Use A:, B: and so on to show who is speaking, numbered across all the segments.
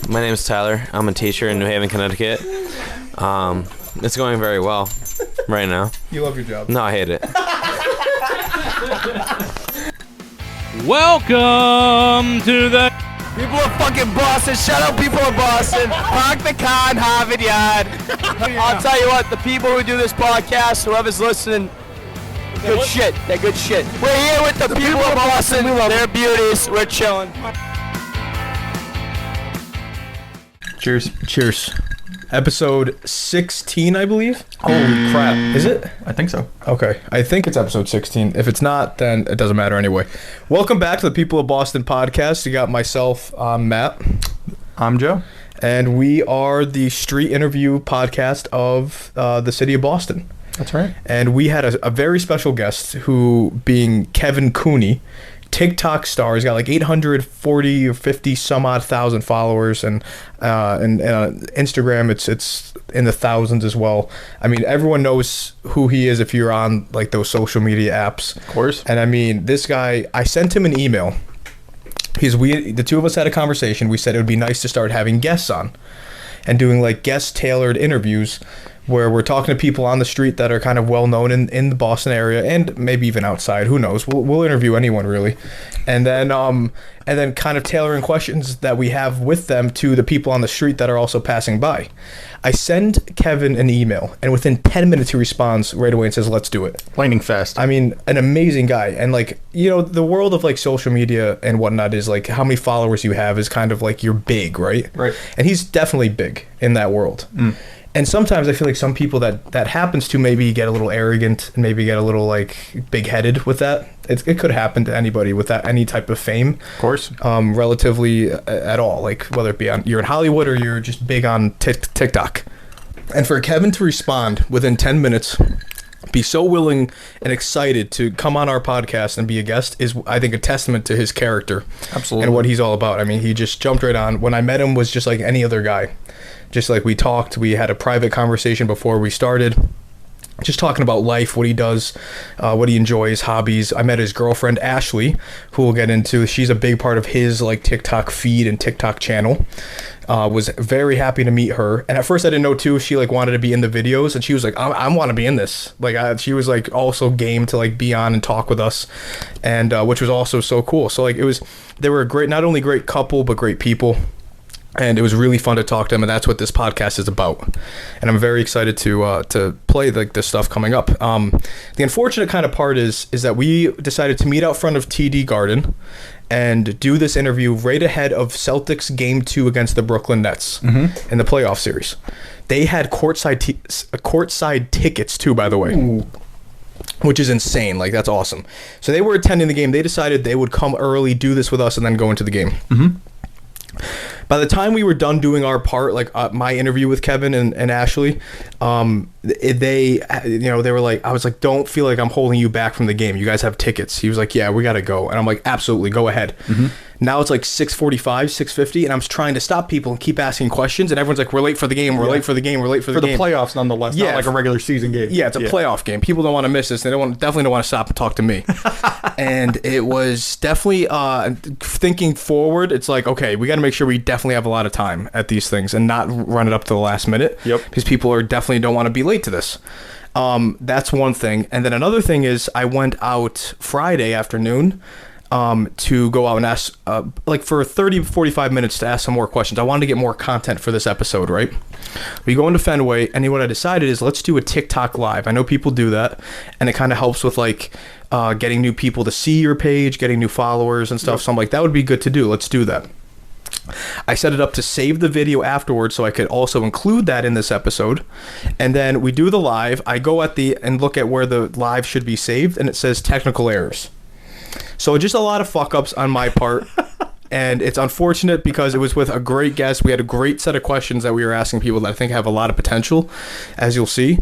A: My name is Tyler. I'm a teacher in New Haven, Connecticut. It's going very well right now.
B: You love your job.
A: No, I hate it.
C: Welcome to the
D: People of fucking Boston. Shut up, people of Boston. Park the car in Harvard Yard. I'll tell you what, the people who do this podcast, whoever's listening, good shit. They're good shit. We're here with the people of Boston. They're beauties. We're chilling.
B: Cheers. Cheers. Episode 16, I believe. Holy crap. Is it?
E: I think so.
B: Okay. I think it's episode 16. If it's not, then it doesn't matter anyway. Welcome back to the People of Boston podcast. You got myself, Matt.
E: I'm Joe.
B: And we are the street interview podcast of the city of Boston.
E: That's right.
B: And we had a very special guest, who being Kevin Cooney, TikTok star. He's got like 840 or 50 some odd thousand followers, and Instagram it's in the thousands as well. I mean, everyone knows who he is if you're on like those social media apps.
E: Of course.
B: And I mean, this guy, I sent him an email because the two of us had a conversation. We said it would be nice to start having guests on and doing like guest tailored interviews where we're talking to people on the street that are kind of well known in the Boston area and maybe even outside. Who knows? We'll interview anyone really, and then kind of tailoring questions that we have with them to the people on the street that are also passing by. I send Kevin an email, and within 10 minutes he responds right away and says, "Let's do it."
E: Lightning fast.
B: I mean, an amazing guy. And like, you know, the world of like social media and whatnot is like how many followers you have is kind of like you're big, right?
E: Right.
B: And he's definitely big in that world. And sometimes I feel like some people that happens to maybe get a little arrogant and maybe get a little like big-headed with that. It could happen to anybody with that, any type of fame.
E: Of course.
B: Relatively at all, like whether it be you're in Hollywood or you're just big on TikTok. And for Kevin to respond within 10 minutes, be so willing and excited to come on our podcast and be a guest is, I think, a testament to his character.
E: Absolutely.
B: And what he's all about. I mean, he just jumped right on. When I met him, was just like any other guy. Just like we talked, we had a private conversation before we started, just talking about life, what he does, what he enjoys, hobbies. I met his girlfriend, Ashley, who we'll get into. She's a big part of his like TikTok feed and TikTok channel. Was very happy to meet her. And at first I didn't know too, she like wanted to be in the videos, and she was like, I want to be in this. Like she was like also game to like be on and talk with us, and which was also so cool. So like they were a great, not only great couple, but great people. And it was really fun to talk to him, and that's what this podcast is about. And I'm very excited to play like this stuff coming up. The unfortunate kind of part is that we decided to meet out front of TD Garden and do this interview right ahead of Celtics Game 2 against the Brooklyn Nets in the playoff series. They had courtside tickets too, by the way. Ooh. Which is insane. Like, that's awesome. So they were attending the game. They decided they would come early, do this with us, and then go into the game. By the time we were done doing our part, like my interview with Kevin and Ashley, they were like, I was like, don't feel like I'm holding you back from the game. You guys have tickets. He was like, yeah, we got to go. And I'm like, absolutely, go ahead. Now it's like 6:45, 6:50, and I'm trying to stop people and keep asking questions, and everyone's like, we're late for the game, we're late for the game, we're late for the game.
E: For the playoffs, nonetheless, not like a regular season game.
B: Yeah, it's a playoff game. People don't want to miss this. They definitely don't want to stop and talk to me. And it was definitely, thinking forward, it's like, okay, we got to make sure we definitely have a lot of time at these things and not run it up to the last minute.
E: Yep.
B: Because people definitely don't want to be late to this. That's one thing. And then another thing is I went out Friday afternoon to go out and ask, like for 30, 45 minutes to ask some more questions. I wanted to get more content for this episode, right? We go into Fenway, and what I decided is let's do a TikTok live. I know people do that, and it kind of helps with like getting new people to see your page, getting new followers and stuff. So I'm like, that would be good to do. Let's do that. I set it up to save the video afterwards so I could also include that in this episode. And then we do the live. I go and look at where the live should be saved, and it says technical errors. So just a lot of fuck-ups on my part, and it's unfortunate because it was with a great guest. We had a great set of questions that we were asking people that I think have a lot of potential, as you'll see.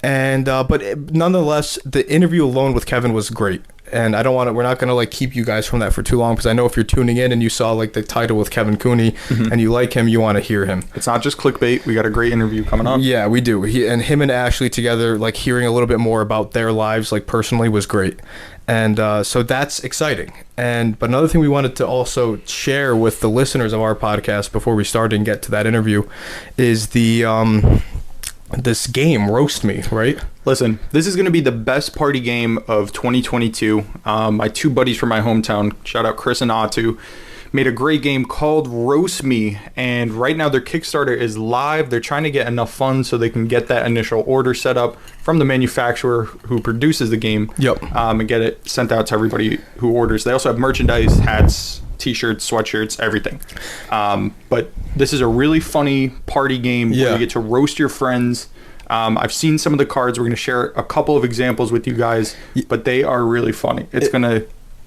B: And but nonetheless, the interview alone with Kevin was great. And we're not going to like keep you guys from that for too long, because I know if you're tuning in and you saw like the title with Kevin Cooney and you like him, you want to hear him.
E: It's not just clickbait. We got a great interview coming up.
B: Yeah, we do. Him and Ashley together, like hearing a little bit more about their lives, like personally, was great. And so that's exciting. But another thing we wanted to also share with the listeners of our podcast before we start and get to that interview is this game, Roast Me, right?
E: Listen, this is going to be the best party game of 2022. My two buddies from my hometown, shout out Chris and Atu, made a great game called Roast Me, and right now their Kickstarter is live. They're trying to get enough funds so they can get that initial order set up from the manufacturer who produces the game.
B: Yep.
E: And get it sent out to everybody who orders. They also have merchandise, hats, t-shirts, sweatshirts, everything. But this is a really funny party game where you get to roast your friends. I've seen some of the cards. We're going to share a couple of examples with you guys, but they are really funny.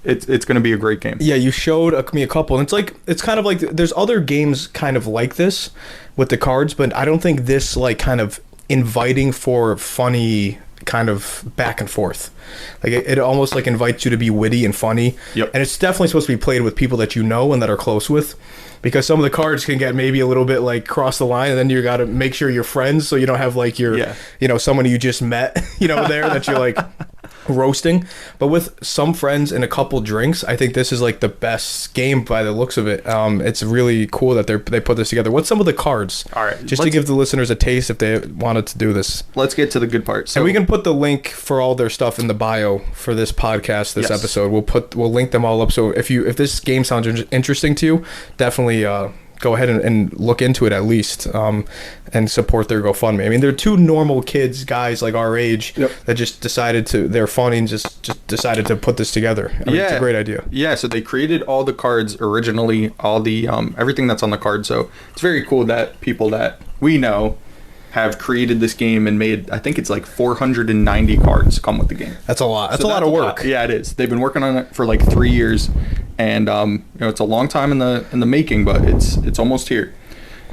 E: It's gonna be a great game.
B: Yeah, you showed me a couple, and it's kind of like there's other games kind of like this with the cards, but I don't think this like kind of inviting for funny kind of back and forth. Like it almost like invites you to be witty and funny.
E: Yep.
B: And it's definitely supposed to be played with people that you know and that are close with, because some of the cards can get maybe a little bit like cross the line, and then you got to make sure you're friends so you don't have like your someone you just met there that you're like roasting. But with some friends and a couple drinks, I think this is like the best game by the looks of it. It's really cool that they put this together. What's some of the cards?
E: All right,
B: just to give the listeners a taste if they wanted to do this.
E: Let's get to the good part. So,
B: and we can put the link for all their stuff in the bio for this podcast, this episode. We'll link them all up. So if this game sounds interesting to you, definitely go ahead and look into it at least, and support their GoFundMe. I mean, they're two normal guys like our age that just decided they're funny and just decided to put this together. I mean, it's a great idea.
E: Yeah, so they created all the cards originally, all the everything that's on the card. So it's very cool that people that we know have created this game and made, I think it's like 490 cards come with the game.
B: That's a lot. That's a lot of work.
E: Yeah, it is. They've been working on it for like 3 years, and it's a long time in the making, but it's almost here.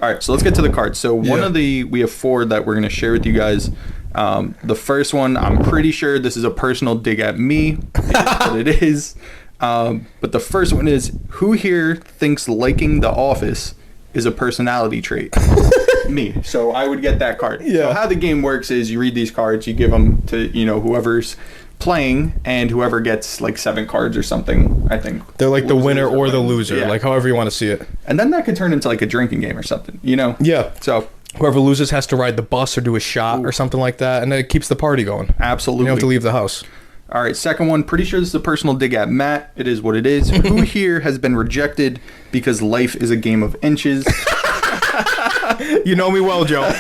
E: All right, so let's get to the cards. So we have 4 that we're going to share with you guys. The first one, I'm pretty sure this is a personal dig at me. But it is. But the first one is, who here thinks liking The Office is a personality trait? Me. So I would get that card.
B: Yeah.
E: So how the game works is you read these cards, you give them to whoever's playing, and whoever gets like 7 cards or something, I think
B: they're like the winner or the loser, like however you want to see it.
E: And then that could turn into like a drinking game or something,
B: Yeah.
E: So
B: whoever loses has to ride the bus or do a shot or something like that, and it keeps the party going.
E: Absolutely.
B: You don't have to leave the house.
E: All right, second one, pretty sure this is a personal dig at Matt. It is what it is. Who here has been rejected because life is a game of inches?
B: You know me well, Joe.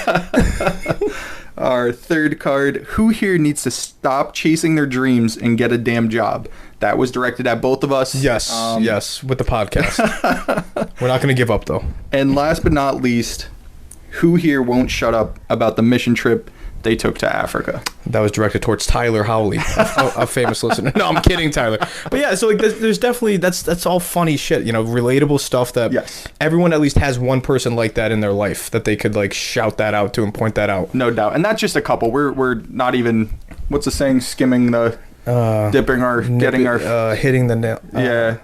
E: Our third card, who here needs to stop chasing their dreams and get a damn job? That was directed at both of us.
B: Yes, with the podcast. We're not going to give up, though.
E: And last but not least, who here won't shut up about the mission trip they took to Africa?
B: That was directed towards Tyler Howley, a famous listener. No, I'm kidding, Tyler. But yeah, so like there's definitely that's all funny shit, relatable stuff that everyone at least has one person like that in their life that they could like shout that out to and point that out.
E: No doubt, and that's just a couple. We're not even, what's the saying, skimming the dipping our getting our
B: hitting the nail.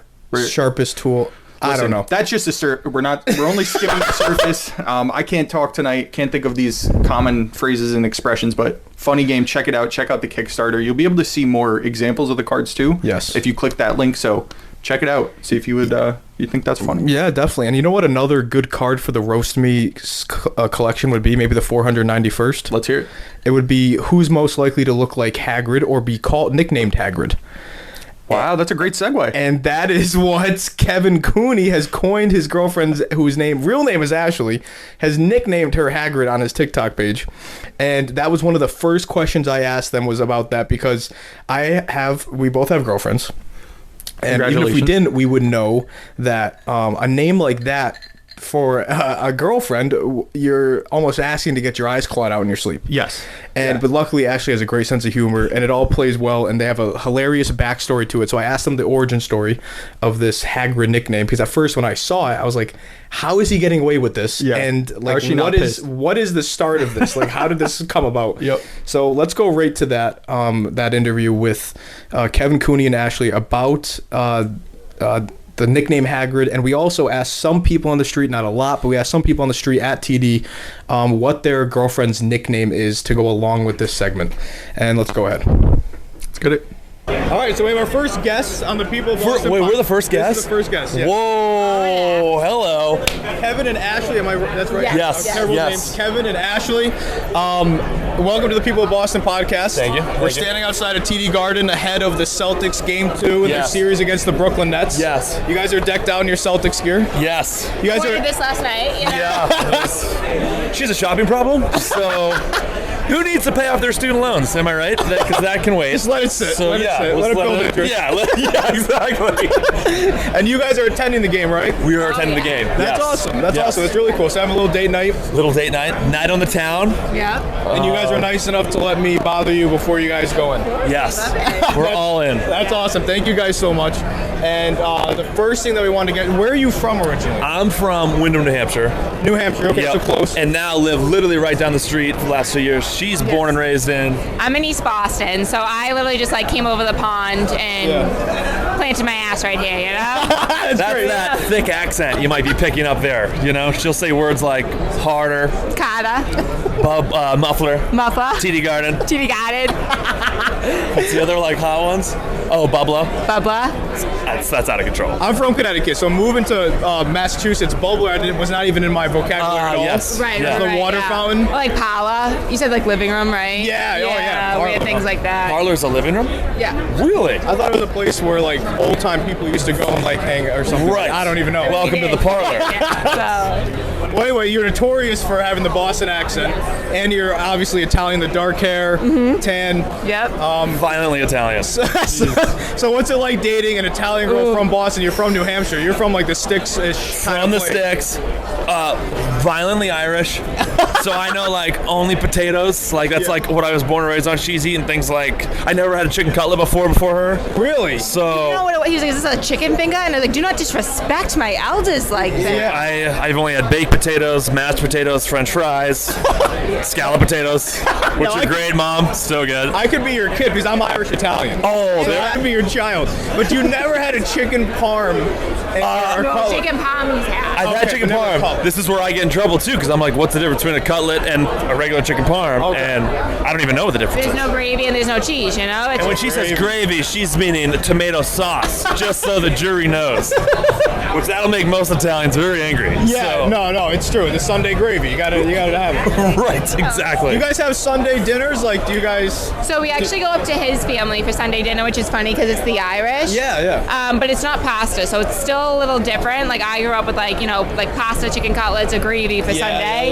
B: Sharpest tool. Listen, I don't know.
E: That's just we're only skimming the surface. I can't talk tonight. Can't think of these common phrases and expressions, but funny game. Check it out. Check out the Kickstarter. You'll be able to see more examples of the cards too.
B: Yes.
E: If you click that link. So check it out. See if you would you think that's funny.
B: Yeah, definitely. And you know what? Another good card for the Roast Me collection would be maybe the 491st.
E: Let's hear it.
B: It would be who's most likely to look like Hagrid or be nicknamed Hagrid.
E: Wow, that's a great segue.
B: And that is what Kevin Cooney has coined his girlfriend's, whose real name is Ashley, has nicknamed her Hagrid on his TikTok page. And that was one of the first questions I asked them was about that, because we both have girlfriends. And even if we didn't, we would know that a name like that for a girlfriend, you're almost asking to get your eyes clawed out in your sleep.
E: Yes.
B: But luckily Ashley has a great sense of humor, and it all plays well, and they have a hilarious backstory to it. So I asked them the origin story of this Hagrid nickname, because at first when I saw it, I was like, how is he getting away with this?
E: Yeah.
B: And like, what is the start of this? Like, how did this come about?
E: Yep.
B: So let's go right to that interview with Kevin Cooney and Ashley about the nickname Hagrid. And we also asked some people on the street, not a lot, but we asked some people on the street at TD what their girlfriend's nickname is to go along with this segment. And let's go ahead.
E: Let's get it.
B: All right, so we have our first guest on the People of Boston.
F: Wait, we're the first
B: This
F: guest?
B: is the first guest, yeah.
F: Whoa, hello.
B: Kevin and Ashley, am I right? That's right?
F: Yes.
B: Terrible
F: Yes.
B: names. Kevin and Ashley. Welcome to the People of Boston podcast.
F: Thank you.
B: We're
F: Thank you.
B: standing outside of TD Garden ahead of the Celtics game 2 in their
F: Yes.
B: series against the Brooklyn Nets.
F: Yes.
B: You guys are decked out in your Celtics gear.
F: Yes.
B: You guys
G: Ordered
B: are.
G: this last night. You know?
F: Yeah. She has a shopping problem, so who needs to pay off their student loans? Am I right? Because that can wait.
B: Just let it sit.
F: So
B: let
F: yeah,
B: it sit. Let it build interest.
F: yeah, exactly.
B: And you guys are attending the game, right?
F: We are attending the game.
B: That's
F: Yes.
B: awesome. That's
F: Yes.
B: awesome. It's really cool. So having a little date night,
F: Little date night on the town.
G: Yeah.
B: and you guys are nice enough to let me bother you before you guys go in.
F: Yes, we're all in.
B: That's awesome. Thank you guys so much. And the first thing that we want to get, where are you from originally?
F: I'm from Windham, New Hampshire.
B: New Hampshire. Okay, so close.
F: And now live literally right down the street for the last 2 years. She's born and raised in.
G: I'm in East Boston, so I literally just like came over the pond and planted my ass right here, you know?
F: That's
B: great.
F: that thick accent you might be picking up there. You know, she'll say words like harder,
G: Kata,
F: muffler,
G: Muffa,
F: TD Garden.
G: TV Guided,
F: What's the other like hot ones? Oh, Bubba.
G: Bubba.
F: That's out of control.
B: I'm from Connecticut, so moving to Massachusetts, bubbler was not even in my vocabulary at all.
F: Yes.
G: Right,
F: Yeah.
G: right,
B: The water
G: yeah.
B: fountain.
G: Or like Paula. You said like living room, right?
B: Yeah, oh, yeah.
G: We had
B: Parlor.
G: things like that.
F: Parlor's a living room?
G: Yeah.
F: Really?
B: I thought it was a place where like old time people used to go and like hang or something.
F: Right.
B: I don't even know.
F: Welcome to the parlor.
G: Yeah,
B: Well, anyway, you're notorious for having the Boston accent, and you're obviously Italian, the dark hair, tan.
G: so, yep.
F: Violently Italian.
B: So what's it like dating an Italian girl from Boston? You're from New Hampshire. You're from like the sticks-ish kind
F: From the
B: of place.
F: sticks. Violently Irish. So I know like only potatoes. Like that's like what I was born and raised on. She's eating things like I never had a chicken cutlet before her.
B: Really?
F: So
G: You know what? He was like, "Is this a chicken finger?" And I was like, "Do not disrespect my elders like that."
B: Yeah.
F: I've only had baked potatoes, mashed potatoes, French fries, scallop potatoes, which
B: I
F: are
B: could-
F: great, Mom. So good.
B: I could be your kid because I'm Irish Italian.
F: Oh,
B: So
F: there.
B: I could be your child. But you never had a chicken parm or
G: No,
B: cutlet.
G: chicken palm he's had.
F: I've had
B: Okay,
F: chicken
B: but never
F: parm.
B: cutlet.
F: This is where I get in trouble too, because I'm like, what's the difference between a cutlet and a regular chicken parm?
B: Okay.
F: And I don't even know what the difference
G: There's
F: is.
G: no gravy and there's no cheese, you know? It's
F: And when she says gravy, she's meaning tomato sauce, just so the jury knows. Which that'll make most Italians very angry.
B: Yeah,
F: So-
B: no, it's true. The Sunday gravy, you gotta have it.
F: Right, exactly.
B: You guys have Sunday dinners? Like, do you guys?
G: So we actually go up to his family for Sunday dinner, which is funny because it's the Irish.
B: Yeah.
G: But it's not pasta, so it's still a little different. Like I grew up with like pasta, chicken cutlets, or gravy for Sunday.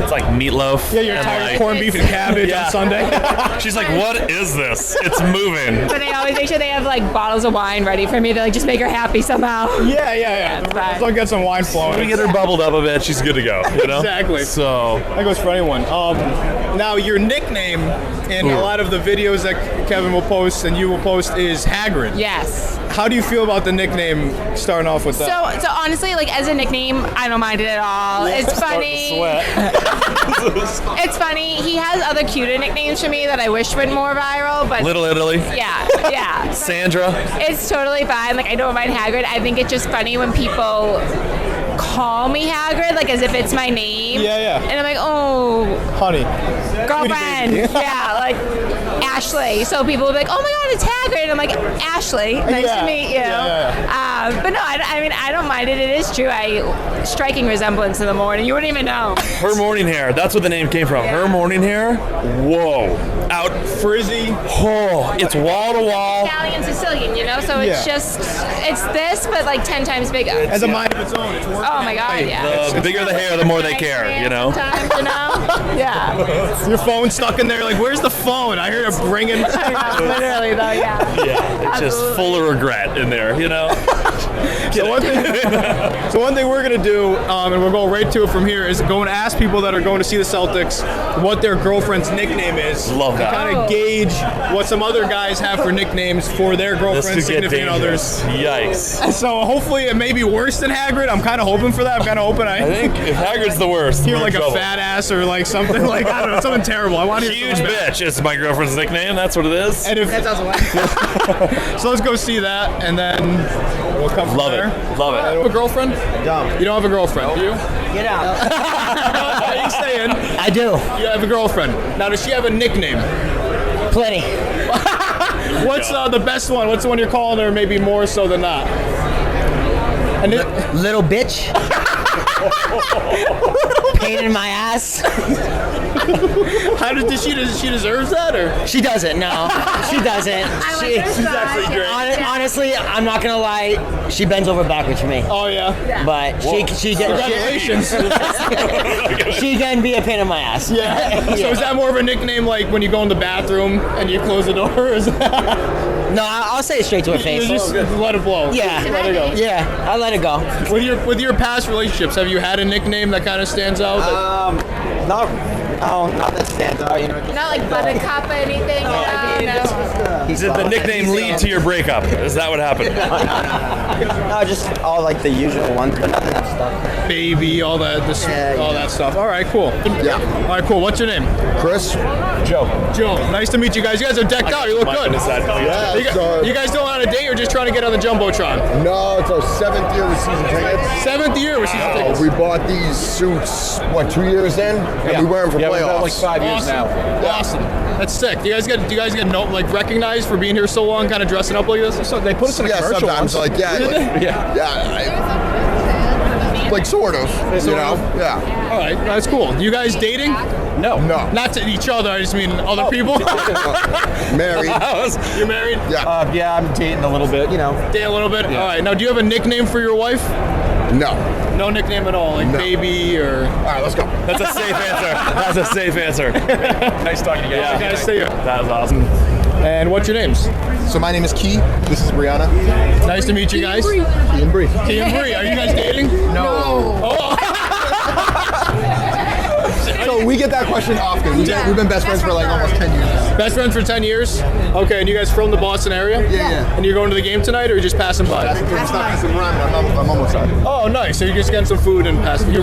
F: It's like meatloaf.
B: Yeah, your
F: and
B: entire
F: like-
B: corned beef and cabbage
F: Yeah.
B: on Sunday.
F: She's like, what is this? It's moving.
G: But they always make sure they have like bottles of wine ready for me to like just make her happy somehow.
B: Yeah.
G: That's right.
B: So I get some wine flowing.
F: We get her bubbled up a bit, she's good to go. You know?
B: Exactly.
F: So
B: That goes for anyone. Now, your nickname in a lot of the videos that Kevin will post and you will post is Hagrid.
G: Yes.
B: How do you feel about the nickname starting off with that?
G: So honestly, like as a nickname, I don't mind it at all. It's funny. It's funny. He has other cuter nicknames for me that I wish went more viral, but
F: Little Italy.
G: yeah.
F: Sandra.
G: It's totally fine. Like I don't mind Hagrid. I think it's just funny when people call me Hagrid, like as if it's my name.
B: Yeah.
G: And I'm like, oh,
B: Honey.
G: girlfriend.
B: baby.
G: Yeah, like Ashley. So people will be like, oh my God, it's Hagrid. And I'm like, Ashley, nice
B: Yeah.
G: to meet you.
B: Yeah.
G: But no, I mean, I don't mind it. It is true. Striking resemblance in the morning. You wouldn't even know.
F: Her morning hair. That's what the name came from. Her morning hair. Whoa. Out.
B: Frizzy.
F: Oh, it's wall to wall.
G: Italian Sicilian, you know? So it's
B: Yeah.
G: just, it's this, but like 10 times bigger.
B: Has a mind of its own. It's working.
G: Oh my God, yeah.
F: The bigger the hair, the more they care, you know?
G: Sometimes, you know? Yeah.
B: Your phone's stuck in there. Like, where's the phone? I heard it ringing.
G: Literally, though, yeah.
F: Yeah, it's just full of regret in there, you know?
B: So one thing we're gonna do, and we'll go right to it from here, is go and ask people that are going to see the Celtics what their girlfriend's nickname is.
F: Love that.
B: Kind of gauge what some other guys have for nicknames for their
F: This
B: girlfriends,
F: could get
B: significant
F: dangerous.
B: others.
F: Yikes.
B: So hopefully it may be worse than Hagrid. I'm kind of hoping for that. I'm kind of hoping
F: I think if Hagrid's the worst,
B: hear
F: we're in
B: like a
F: trouble.
B: fat ass or like something like I don't know, something terrible. I want to hear
F: Huge
B: something bad.
F: bitch is my girlfriend's nickname. That's what it is.
B: And if
G: That's also one.
B: so, let's go see that, and then we'll come from
F: Love
B: there.
F: it. Love
B: You
F: it.
B: have a girlfriend?
H: Dumb.
B: You don't have a girlfriend, do you?
H: Get out.
B: How are you saying?
H: I do.
B: You have a girlfriend. Now, does she have a nickname?
H: Plenty.
B: What's the best one? What's the one you're calling her maybe more so than not? And
H: Little bitch. Pain in my ass.
B: how does she deserves that or?
H: She doesn't. No, she doesn't.
G: She's
F: actually great.
H: Honestly, I'm not gonna lie. She bends over backwards for me.
B: Oh yeah.
H: But she
B: Congratulations.
H: she can be a pain in my ass.
B: Yeah. So is that more of a nickname like when you go in the bathroom and you close the door? Or is that
H: No, I'll say it straight to her face.
B: you just let it blow?
H: Yeah.
B: Let it go.
H: Yeah, I let it go.
B: With your past relationships, have you had a nickname that kind of stands out?
I: Not that stands out, you know.
G: Not like Buttercup or anything. No.
F: Did the nickname lead to your breakup? Is that what happened?
I: No, just all like the usual ones, but nothing that stuff.
B: Baby, all that stuff. All right, cool.
J: Yeah.
B: All right, cool. What's your name?
J: Chris?
F: Joe.
B: Joe. Nice to meet you guys. You guys are decked out. You look good.
J: Yeah,
B: You guys going on a date or just trying to get on the Jumbotron?
J: No, it's our 7th year with season tickets.
B: 7th year with season tickets.
J: We bought these suits, 2 years in? And we wear them for playoffs.
F: like 5 years
B: Awesome.
F: now.
B: Awesome. That's sick. Do you guys get recognized for being here so long, kind of dressing up like this?
F: So they put us in a
J: Yeah,
F: commercial
J: sometimes,
F: once.
J: like, like sort of, you know? Yeah.
B: All right, that's cool. You guys dating?
F: No.
J: No.
B: Not to each other. I just mean other people.
J: Married.
B: You're married?
J: Yeah.
F: Yeah, I'm dating a little bit, you know.
B: Date a little bit. All right. Now, do you have a nickname for your wife?
J: No.
B: No nickname at all, like
J: No.
B: baby or.
J: All right, let's go.
F: That's a safe answer. That's a safe answer. Nice talking to you guys.
B: Guys, see you.
F: That was awesome.
B: And what's your names?
J: So my name is Key. This is Brianna.
B: Nice to meet you guys.
J: Key and Bree.
B: Key and Bree, are you guys dating?
J: No.
B: Oh.
J: So we get that question often. We've been best friends for like almost 10 years now.
B: Best friends for 10 years? Okay, and you guys from the Boston area?
J: Yeah.
B: And you're going to the game tonight or you're just passing by?
J: I'm almost out.
B: Oh, nice. So you're just getting some food and passing. You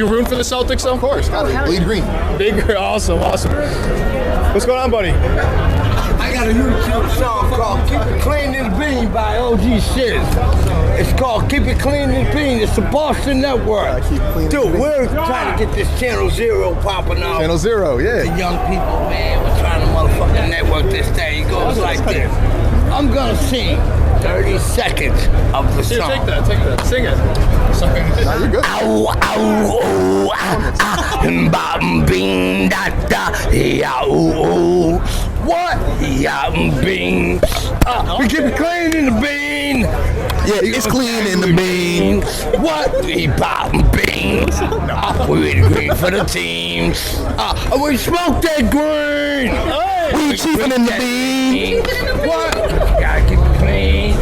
B: root for the Celtics though?
J: Of course, got it. Bleed green.
B: Big, awesome. What's going on, buddy?
K: I got a YouTube song called Keep It Clean in the Bean by OG Shiz. It's called Keep It Clean in the Bean. It's the Boston Network. Dude, we're trying to get this Channel Zero popping out.
J: Channel Zero, yeah.
K: The young people, man, we're trying to motherfucking network this thing. It goes like this. I'm gonna sing 30 seconds of the
B: Here,
K: song.
B: take that. Sing it.
J: No, you're good.
K: Ow, ow, oh, bam, bing, da, da, yeah, ooh, what? Yeah, bing. We keep it clean in the bean.
J: Yeah, it's clean in the bean.
K: What? Bam, bing. We green for the team. We smoke that green.
J: We cheaping in the bean.
K: What? Gotta keep it clean.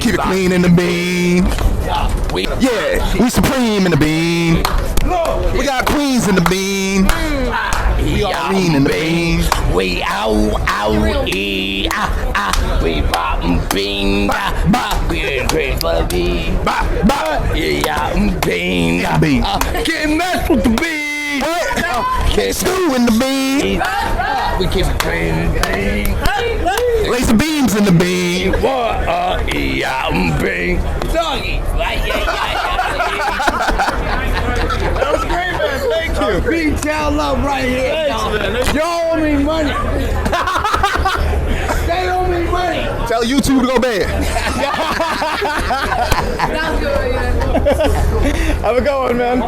J: Keep it clean in the bean. Yeah, we supreme in the bean. We got queens in the bean. We got green in the bean.
K: We we bop bing ba we great for the bean bean can't mess with the bean.
J: Can't stew in the bean.
K: We keep it clean bean.
J: Lace the beams in the bean.
K: Bean doggy.
B: That was great, man. Thank you.
K: Bean tail love right here.
B: Thanks, man.
K: Y'all owe me money. They owe me money.
J: Tell YouTube to go bad.
B: Have a good one, man.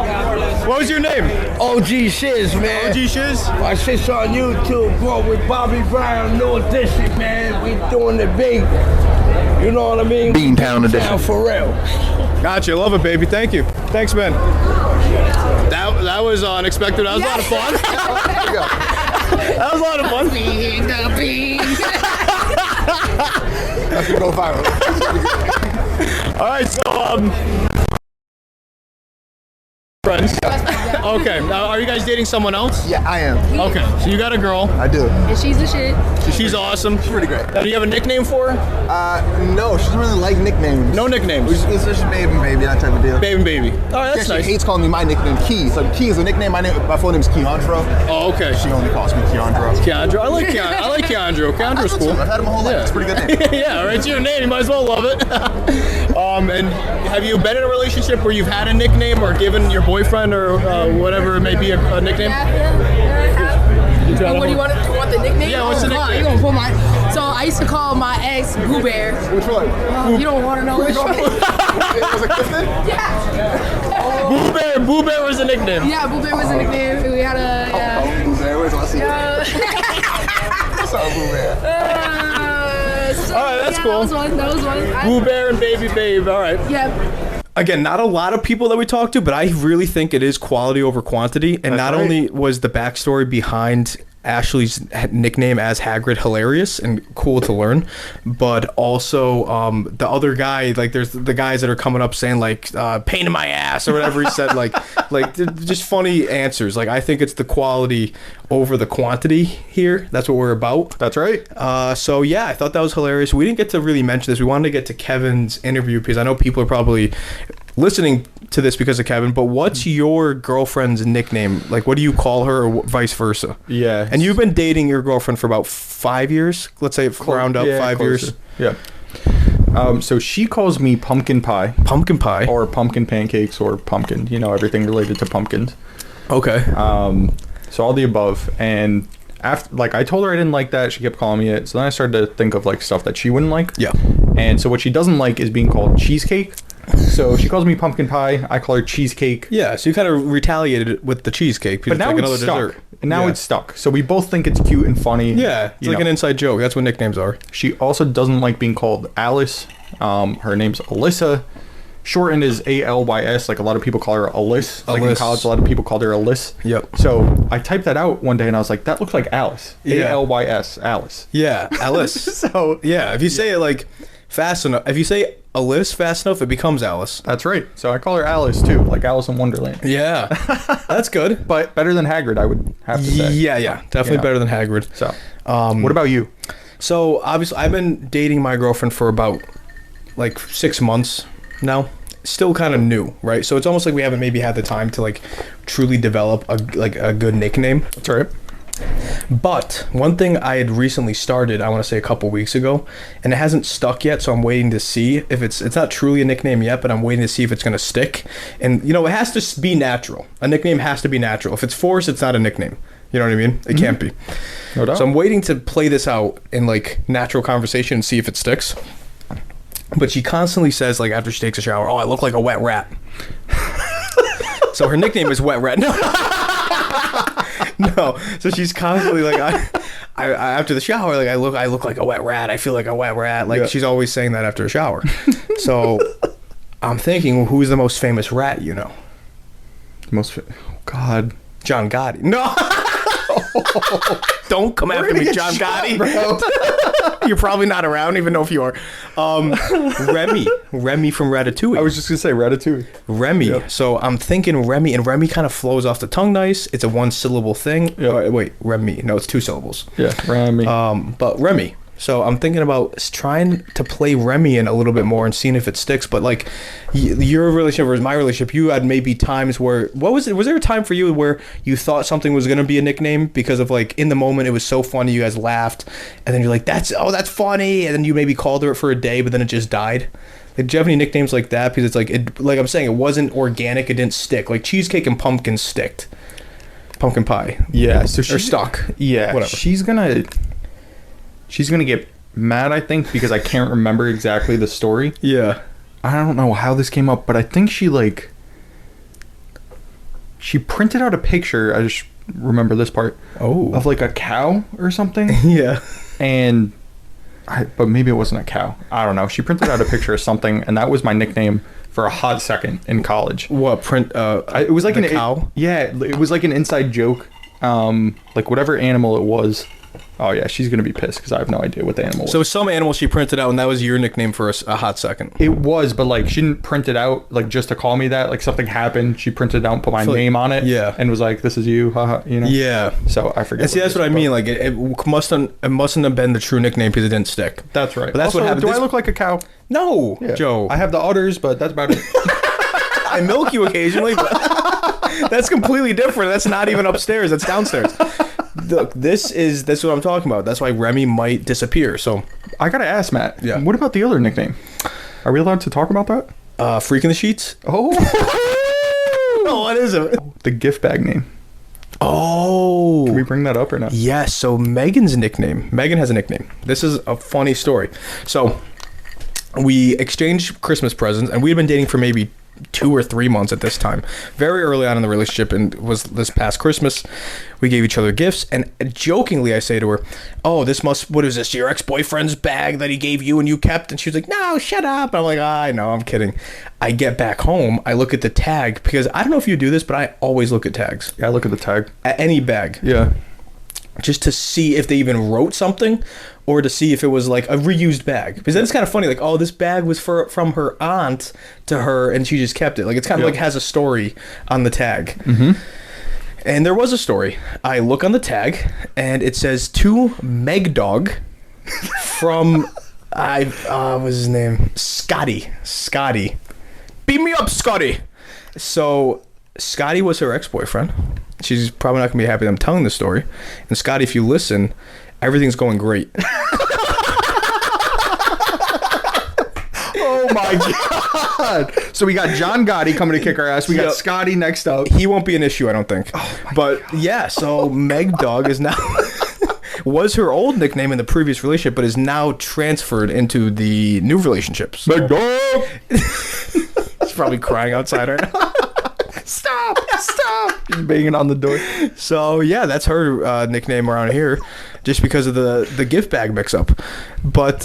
B: What was your name?
K: OG Shiz, man.
B: OG Shiz?
K: My shit's on YouTube, bro, with Bobby Brown, new edition, man. We doing the big, you know what I mean?
J: Beantown edition.
K: Now for real.
B: Gotcha. Love it, baby. Thank you. Thanks, man. That was unexpected. That was a lot of fun. That was a lot of fun.
J: That's gonna go viral.
B: All right, so friends. Okay. Now, are you guys dating someone else?
J: Yeah, I am.
B: Okay. So you got a girl.
J: I do.
G: And she's the shit.
B: She's awesome.
J: She's pretty great.
B: Now, do you have a nickname for her?
J: No, she doesn't really like nicknames.
B: No nicknames.
J: It's just baby, that type of deal.
B: Baby, baby. All right, that's
J: Yeah,
B: nice.
J: she hates calling me my nickname, Key. So Key is a nickname. My full name is Keandro.
B: Oh, okay.
J: She only calls me Keandro.
B: Keandro. I like Keandro. Keandro's cool.
J: I've had him my whole life.
B: Yeah.
J: It's a pretty good name.
B: Yeah, right. It's your name. You might as well love it. And have you been in a relationship where you've had a nickname or given your boyfriend or whatever it may be a nickname?
L: What do you want the nickname?
C: Yeah, what's the nickname?
L: You gonna pull my? So I used to call my ex Boo Bear.
J: Which one?
L: You don't want to know which one?
J: Was it Clifton?
L: Yeah.
C: Boo Bear was the nickname.
L: Yeah, Boo Bear was the nickname. We had a.
J: Boo Bear, where's my seat? What's up, Boo Bear?
L: So,
C: All right, that's cool.
L: That was one.
C: Boo Bear and Baby Babe. All right.
L: Yeah.
B: Again, not a lot of people that we talk to, but I really think it is quality over quantity. And not only was the backstory behind Ashley's nickname as Hagrid hilarious and cool to learn, but also the other guy, like there's the guys that are coming up saying like pain in my ass or whatever he said, like just funny answers. Like I think it's the quality over the quantity here. That's what we're about.
E: That's right.
B: So yeah, I thought that was hilarious. We didn't get to really mention this. We wanted to get to Kevin's interview because I know people are probably listening to this because of Kevin, but what's your girlfriend's nickname? Like, what do you call her, or vice versa?
E: Yeah.
B: And you've been dating your girlfriend for about 5 years? Let's say round up 5 years.
E: Yeah. So she calls me pumpkin pie.
B: Pumpkin pie?
E: Or pumpkin pancakes or pumpkin. You know, everything related to pumpkins.
B: Okay.
E: So all the above. And after, like, I told her I didn't like that. She kept calling me it. So then I started to think of, like, stuff that she wouldn't like.
B: Yeah.
E: And so what she doesn't like is being called cheesecake. So she calls me pumpkin pie. I call her cheesecake.
B: Yeah, so you kind of retaliated with the cheesecake.
E: But now it's stuck. And now it's stuck. So we both think it's cute and funny.
B: Yeah, it's like an inside joke. That's what nicknames are.
E: She also doesn't like being called Alice. Her name's Alyssa. Shortened is ALYS. Like a lot of people call her Alyss. Like in college, a lot of people called her Alyss.
B: Yep.
E: So I typed that out one day and I was like, that looks like Alice.
B: Yeah.
E: ALYS. Alice.
B: Yeah, Alice.
E: So
B: yeah, if you say it like fast enough, if you say Alice fast enough, it becomes Alice.
E: That's right. So I call her Alice too, like Alice in Wonderland.
B: Yeah, that's good.
E: But better than Hagrid, I would have to say.
B: Yeah, definitely better than Hagrid.
E: So, what about you?
B: So obviously, I've been dating my girlfriend for about like 6 months now. Still kind of new, right? So it's almost like we haven't maybe had the time to like truly develop a good nickname.
E: That's right.
B: But one thing I had recently started, I want to say a couple weeks ago, and it hasn't stuck yet, so I'm waiting to see if it's not truly a nickname yet, but I'm waiting to see if it's going to stick. And you know, it has to be natural. A nickname has to be natural. If it's forced, it's not a nickname. You know what I mean? It can't be.
E: No doubt.
B: So I'm waiting to play this out in like natural conversation and see if it sticks. But she constantly says, like, after she takes a shower, "Oh, I look like a wet rat." So her nickname is Wet Rat. No. So she's constantly like, I after the shower, like I look like a wet rat. I feel like a wet rat. Like she's always saying that after a shower. So I'm thinking, well, who's the most famous rat you know?
E: God,
B: John Gotti. No. Don't come after me, John Gotti. You're probably not around, even though if you are. Remy from Ratatouille.
E: I was just gonna say Ratatouille.
B: Remy. Yep. So I'm thinking Remy, and Remy kind of flows off the tongue nice. It's a one syllable thing.
E: Yep.
B: Wait, Remy. No, it's 2 syllables.
E: Yeah, Remy.
B: But Remy. So I'm thinking about trying to play Remy in a little bit more and seeing if it sticks. But like your relationship versus my relationship, you had maybe times where, what was it? Was there a time for you where you thought something was going to be a nickname because of like in the moment it was so funny, you guys laughed, and then you're like, that's funny, and then you maybe called her for a day, but then it just died? Like, do you have any nicknames like that? Because it's like, like I'm saying, it wasn't organic, it didn't stick. Like cheesecake and pumpkin sticked. Pumpkin pie.
E: Yeah. So
B: or stuck.
E: Yeah.
B: Whatever.
E: She's gonna get mad, I think, because I can't remember exactly the story.
B: Yeah.
E: I don't know how this came up, but I think she printed out a picture, I just remember this part, of like a cow or something.
B: Yeah.
E: And but maybe it wasn't a cow. I don't know. She printed out a picture of something, and that was my nickname for a hot second in college.
B: What print?
E: It was like a cow. It was like an inside joke. Like whatever animal it was. Oh yeah, she's gonna be pissed because I have no idea what the animal was.
B: So some animal she printed out, and that was your nickname for a hot second.
E: It was, but like she didn't print it out like just to call me that. Like something happened, she printed it out and put my name on it.
B: Yeah,
E: and was like, "This is you," haha. You know.
B: Yeah.
E: So I forget.
B: And see, that's what I mean. Like it mustn't have been the true nickname because it didn't stick.
E: That's right.
B: But that's
E: also,
B: what happened.
E: Do I look like a cow?
B: No,
E: yeah.
B: Joe.
E: I have the udders, but that's about it.
B: I milk you occasionally, but that's completely different. That's not even upstairs. That's downstairs. Look, that's what I'm talking about. That's why Remy might disappear. So
E: I gotta ask, Matt.
B: Yeah.
E: What about the other nickname? Are we allowed to talk about that?
B: Freak in the Sheets.
E: Oh.
B: No, what is it?
E: The gift bag name.
B: Oh.
E: Can we bring that up or not?
B: Yes. So Megan has a nickname. This is a funny story. So we exchanged Christmas presents, and we had been dating for maybe 2 or 3 months at this time, very early on in the relationship, and was this past Christmas. We gave each other gifts, and jokingly I say to her, "Oh, what is this, your ex-boyfriend's bag that he gave you and you kept?" And she was like, "No, shut up." I'm like, I know, I'm kidding. I get back home, I look at the tag, because I don't know if you do this, but I always look at tags.
E: Yeah, I look at the tag.
B: At any bag.
E: Yeah.
B: Just to see if they even wrote something, or to see if it was like a reused bag. Because then it's kind of funny, like, oh, this bag was from her aunt to her, and she just kept it. Like, it's kind of like has a story on the tag.
E: Mm-hmm.
B: And there was a story. I look on the tag, and it says, to Meg Dog from, what's his name? Scotty. Beat me up, Scotty. So Scotty was her ex-boyfriend. She's probably not going to be happy that I'm telling this story. And Scotty, if you listen, everything's going great.
E: Oh my God. So we got John Gotti coming to kick our ass. We got Scotty next up.
B: He won't be an issue, I don't think. But yeah, so Meg Dog is now was her old nickname in the previous relationship, but is now transferred into the new relationship. So.
E: Meg Dog.
B: He's probably crying outside right now. Stop.
E: He's banging on the door.
B: So yeah, that's her nickname around here, just because of the gift bag mix up. But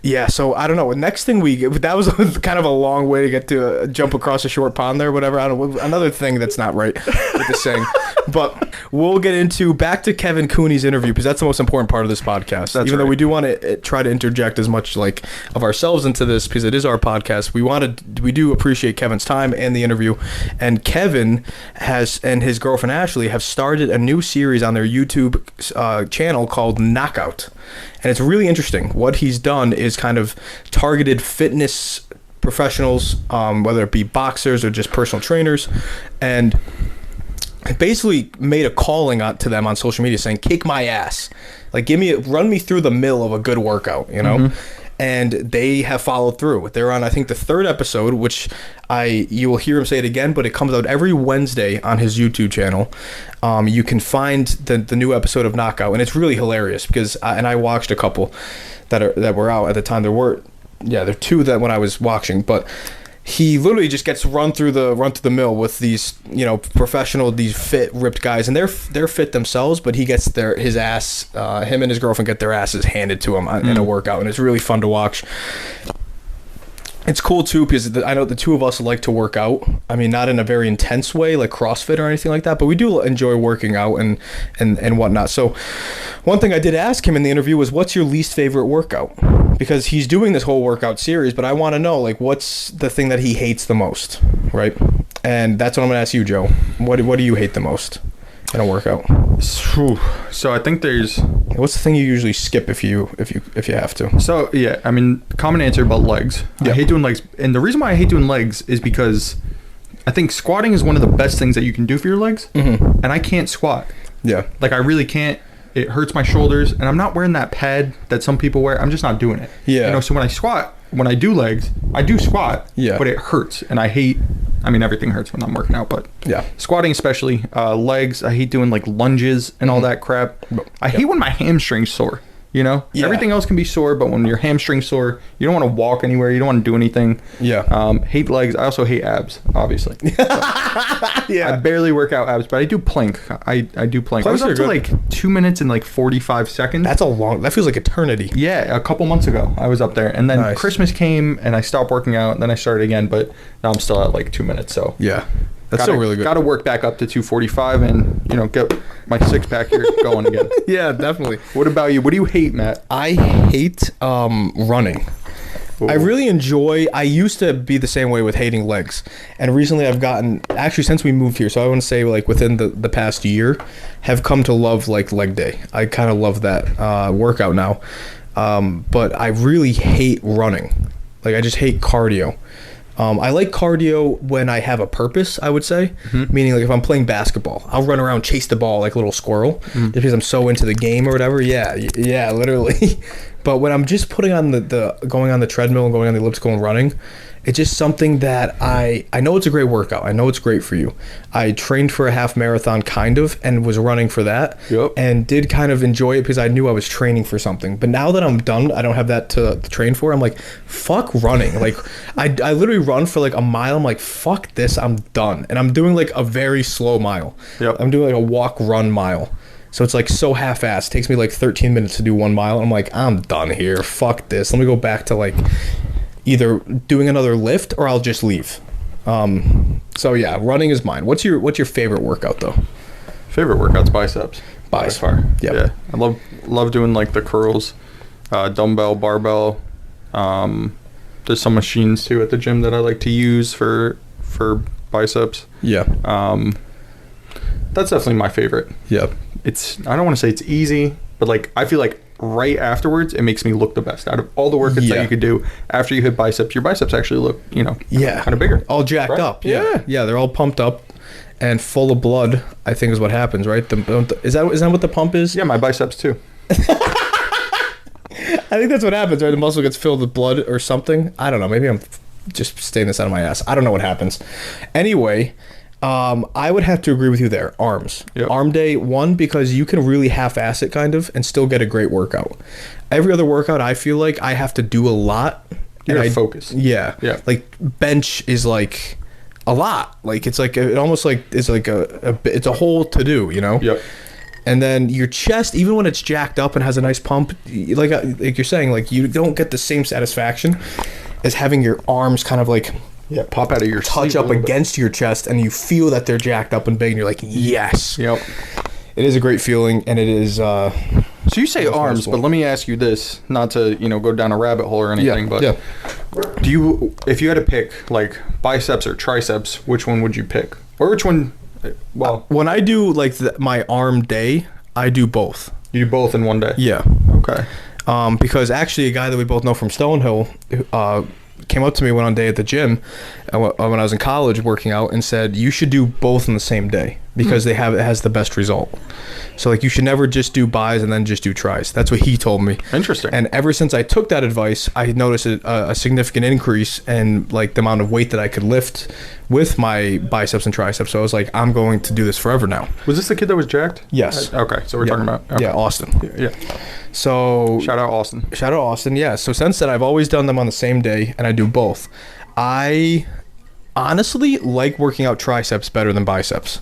B: yeah, so I don't know. Next thing that was kind of a long way to get to jump across a short pond there, whatever. I don't know, another thing that's not right with the saying. But we'll get back to Kevin Cooney's interview, because that's the most important part of this podcast. Even though we do want to try to interject as much like of ourselves into this, because it is our podcast. We do appreciate Kevin's time and the interview. And Kevin and his girlfriend Ashley have started a new series on their YouTube channel called Knockout. And it's really interesting. What he's done is kind of targeted fitness professionals, whether it be boxers or just personal trainers, and basically made a calling out to them on social media saying, kick my ass. Like, run me through the mill of a good workout, you know? Mm-hmm. And they have followed through. They're on, I think, the 3rd episode, which you will hear him say it again, but it comes out every Wednesday on his YouTube channel. You can find the new episode of Knockout, and it's really hilarious because I watched a couple that were out at the time. There were 2 that when I was watching, but he literally just gets run through the mill with these, professional, these fit, ripped guys, and they're fit themselves, but he gets his ass, him and his girlfriend get their asses handed to him in a workout, and it's really fun to watch. It's cool too because I know the two of us like to work out. I mean, not in a very intense way like CrossFit or anything like that, but we do enjoy working out and whatnot. So one thing I did ask him in the interview was, what's your least favorite workout? Because he's doing this whole workout series, but I want to know, like, what's the thing that he hates the most, right? And that's what I'm going to ask you, Joe. What do you hate the most in a workout?
E: So I think there's...
B: What's the thing you usually skip if you have to?
E: So yeah, I mean, common answer about legs. Yeah. I hate doing legs, and the reason why I hate doing legs is because I think squatting is one of the best things that you can do for your legs, and I can't squat.
B: Yeah,
E: like I really can't. It hurts my shoulders, and I'm not wearing that pad that some people wear. I'm just not doing it.
B: Yeah,
E: so when I do legs, I do squat. Yeah, but it hurts, and I hate. I mean, everything hurts when I'm working out, but
B: yeah,
E: squatting especially. Legs, I hate doing like lunges and all that crap. I hate when my hamstring's sore. Yeah. Everything else can be sore, but when your hamstring's sore, you don't want to walk anywhere. You don't want to do anything.
B: Yeah.
E: Hate legs. I also hate abs, obviously.
B: Yeah.
E: I barely work out abs, but I do plank. I do plank. I was up to like 2 minutes and like 45 seconds.
B: That feels like eternity.
E: Yeah. A couple months ago, I was up there, and then Christmas came, and I stopped working out, and then I started again, but now I'm still at like 2 minutes. So
B: yeah. That's still really good.
E: Got to work back up to 245 and, get my six-pack here going again.
B: Yeah, definitely.
E: What about you? What do you hate, Matt?
B: I hate running. Ooh. I used to be the same way with hating legs. And recently I've gotten, actually since we moved here, so I want to say like within the past year, have come to love like leg day. I kind of love that workout now. But I really hate running. Like I just hate cardio. I like cardio when I have a purpose, I would say. Mm-hmm. Meaning, like, if I'm playing basketball, I'll run around, chase the ball like a little squirrel, just because I'm so into the game or whatever. Yeah, literally. But when I'm just putting on going on the treadmill and going on the elliptical and running, It's just something that I know it's a great workout. I know it's great for you. I trained for a half marathon kind of and was running for that.
E: Yep.
B: And did kind of enjoy it because I knew I was training for something. But now that I'm done, I don't have that to train for. I'm like, fuck running. Like I literally run for like a mile. I'm like, fuck this. I'm done. And I'm doing like a very slow mile.
E: Yep.
B: I'm doing like a walk run mile. So it's like so half-assed. It takes me like 13 minutes to do 1 mile. I'm like, I'm done here. Fuck this. Let me go back to like either doing another lift or I'll just leave. So yeah, running is mine. What's your favorite workout though?
E: Favorite workout's biceps. By far.
B: Yep.
E: Yeah. I love doing like the curls, dumbbell, barbell. There's some machines too at the gym that I like to use for biceps.
B: Yeah.
E: That's definitely my favorite.
B: Yep.
E: I don't want to say it's easy, but like I feel like right afterwards it makes me look the best out of all the workouts that you could do after you hit biceps. Your biceps actually look, kind of bigger,
B: all jacked up. Yeah, they're all pumped up and full of blood. I think is what happens, right? Is that what the pump is?
E: Yeah, my biceps too.
B: I think that's what happens, right? The muscle gets filled with blood or something. I don't know. Maybe I'm just staying this out of my ass. I don't know what happens. Anyway. I would have to agree with you there. Arms.
E: Yep.
B: Arm day, one, because you can really half-ass it kind of and still get a great workout. Every other workout, I feel like I have to do a lot.
E: You're focused.
B: Yeah.
E: Yeah.
B: Like bench is like a lot. Like it's like it almost like it's like it's a whole to do,
E: Yep.
B: And then your chest, even when it's jacked up and has a nice pump, like you're saying, like you don't get the same satisfaction as having your arms kind of like
E: pop out of your
B: touch up against your chest, and you feel that they're jacked up and big, and you're like, yes.
E: Yep.
B: It is a great feeling, and it is. So
E: you say arms, but let me ask you this, not to go down a rabbit hole or anything, but do you, if you had to pick like biceps or triceps, which one would you pick, or which one? Well,
B: when I do like my arm day, I do both.
E: You do both in one day?
B: Yeah.
E: Okay.
B: Because actually, a guy that we both know from Stonehill, came up to me one day at the gym when I was in college working out and said, you should do both on the same day because it has the best result. So like you should never just do bis and then just do tris. That's what he told me.
E: Interesting.
B: And ever since I took that advice, I noticed a significant increase in like the amount of weight that I could lift with my biceps and triceps. So I was like, I'm going to do this forever now.
E: Was this the kid that was jacked?
B: Yes.
E: Okay, so we're talking about
B: Austin.
E: Yeah.
B: So
E: shout out Austin. Yeah.
B: So since then, I've always done them on the same day, and I do both. I honestly like working out triceps better than biceps.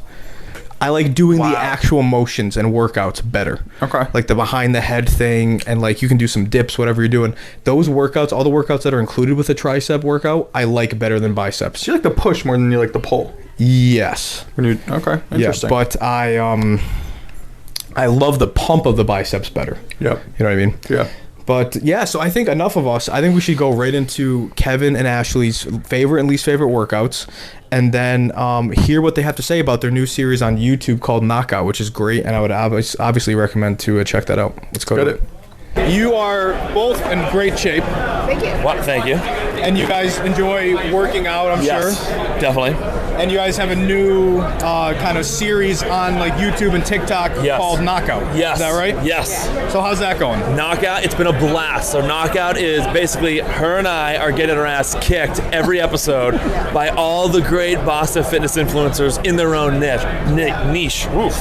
B: I like doing the actual motions and workouts better.
E: Okay.
B: Like the behind the head thing, and like you can do some dips, whatever you're doing. Those workouts, all the workouts that are included with a tricep workout, I like better than biceps.
E: So you like the push more than you like the pull?
B: Yes.
E: Okay. Interesting.
B: Yeah, but I love the pump of the biceps better.
E: Yep.
B: You know what I mean?
E: Yeah.
B: But yeah, so I think enough of us. I think we should go right into Kevin and Ashley's favorite and least favorite workouts, and then hear what they have to say about their new series on YouTube called Knockout, which is great, and I would obviously recommend to check that out. Let's go to it. You are both in great shape.
G: Thank you.
F: What? Thank you.
B: And you guys enjoy working out, I'm sure.
F: Definitely.
B: And you guys have a new kind of series on like YouTube and TikTok called Knockout.
F: Yes.
B: Is that right?
F: Yes.
B: So how's that going?
F: Knockout, it's been a blast. So Knockout is basically her and I are getting our ass kicked every episode by all the great Boston fitness influencers in their own niche. Oof.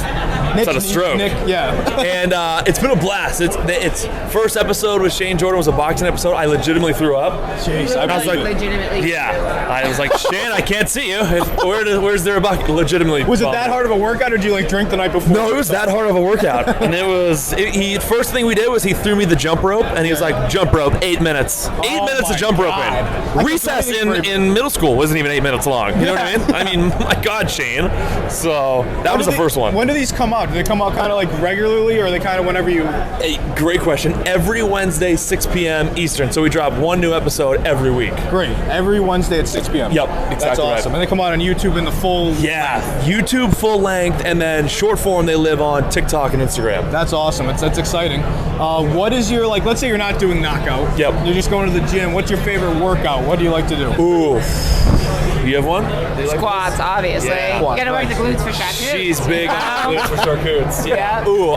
F: It's not a stroke. And it's been a blast. It's first episode with Shane Jordan was a boxing episode. I legitimately threw up.
B: Jeez,
F: I was like,
G: legitimately.
F: Yeah. I was like, Shane, I can't see you. Where's there a bucket? Legitimately.
B: Was it that hard of a workout, or did you like drink the night before?
F: No, it was that hard of a workout. And it was. First thing we did was he threw me the jump rope, and he was like, jump rope, 8 minutes. 8 minutes of jump roping. Recess in middle school wasn't even 8 minutes long. You know what I mean? I mean, my God, Shane. So that was the first one.
B: When do these come out? Do they come out kind of like regularly, or are they kind of whenever you?
F: Hey, great question. Every Wednesday, 6 p.m. Eastern. So we drop one new episode every week.
B: Great. Every Wednesday at 6 p.m.
F: Yep, exactly.
B: That's awesome.
F: Right.
B: And they come out on YouTube in the full.
F: Yeah, YouTube full length, and then short form they live on TikTok and Instagram.
B: That's awesome. That's exciting. What is your like? Let's say you're not doing Knockout.
F: Yep.
B: You're just going to the gym. What's your favorite workout? What do you like to do?
F: Ooh. You have one?
G: Squats, obviously.
F: Yeah.
G: You gotta work the glutes for sure.
F: She's big on glutes for shortcuts.
G: Yeah.
F: Ooh,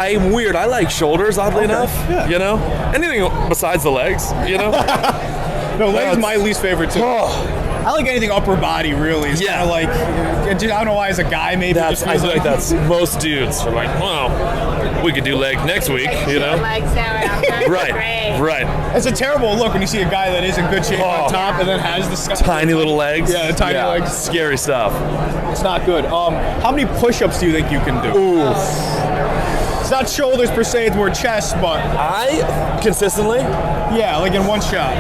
F: I'm weird. I like shoulders, oddly enough.
B: Yeah.
F: You know? Anything besides the legs, you know?
B: No, legs my least favorite too. I like anything upper body, really. It's kind of like, I don't know why as a guy maybe.
F: I feel like that's most dudes are like, well, we could do legs next week, you know?
G: Legs now after.
F: Right.
B: It's a terrible look when you see a guy that is in good shape on top and then has the
F: tiny little legs.
B: Yeah, tiny legs.
F: Scary stuff.
B: It's not good. How many push-ups do you think you can do?
F: Ooh.
B: It's not shoulders per se, it's more chest, but
F: consistently?
B: Yeah, like in one shot.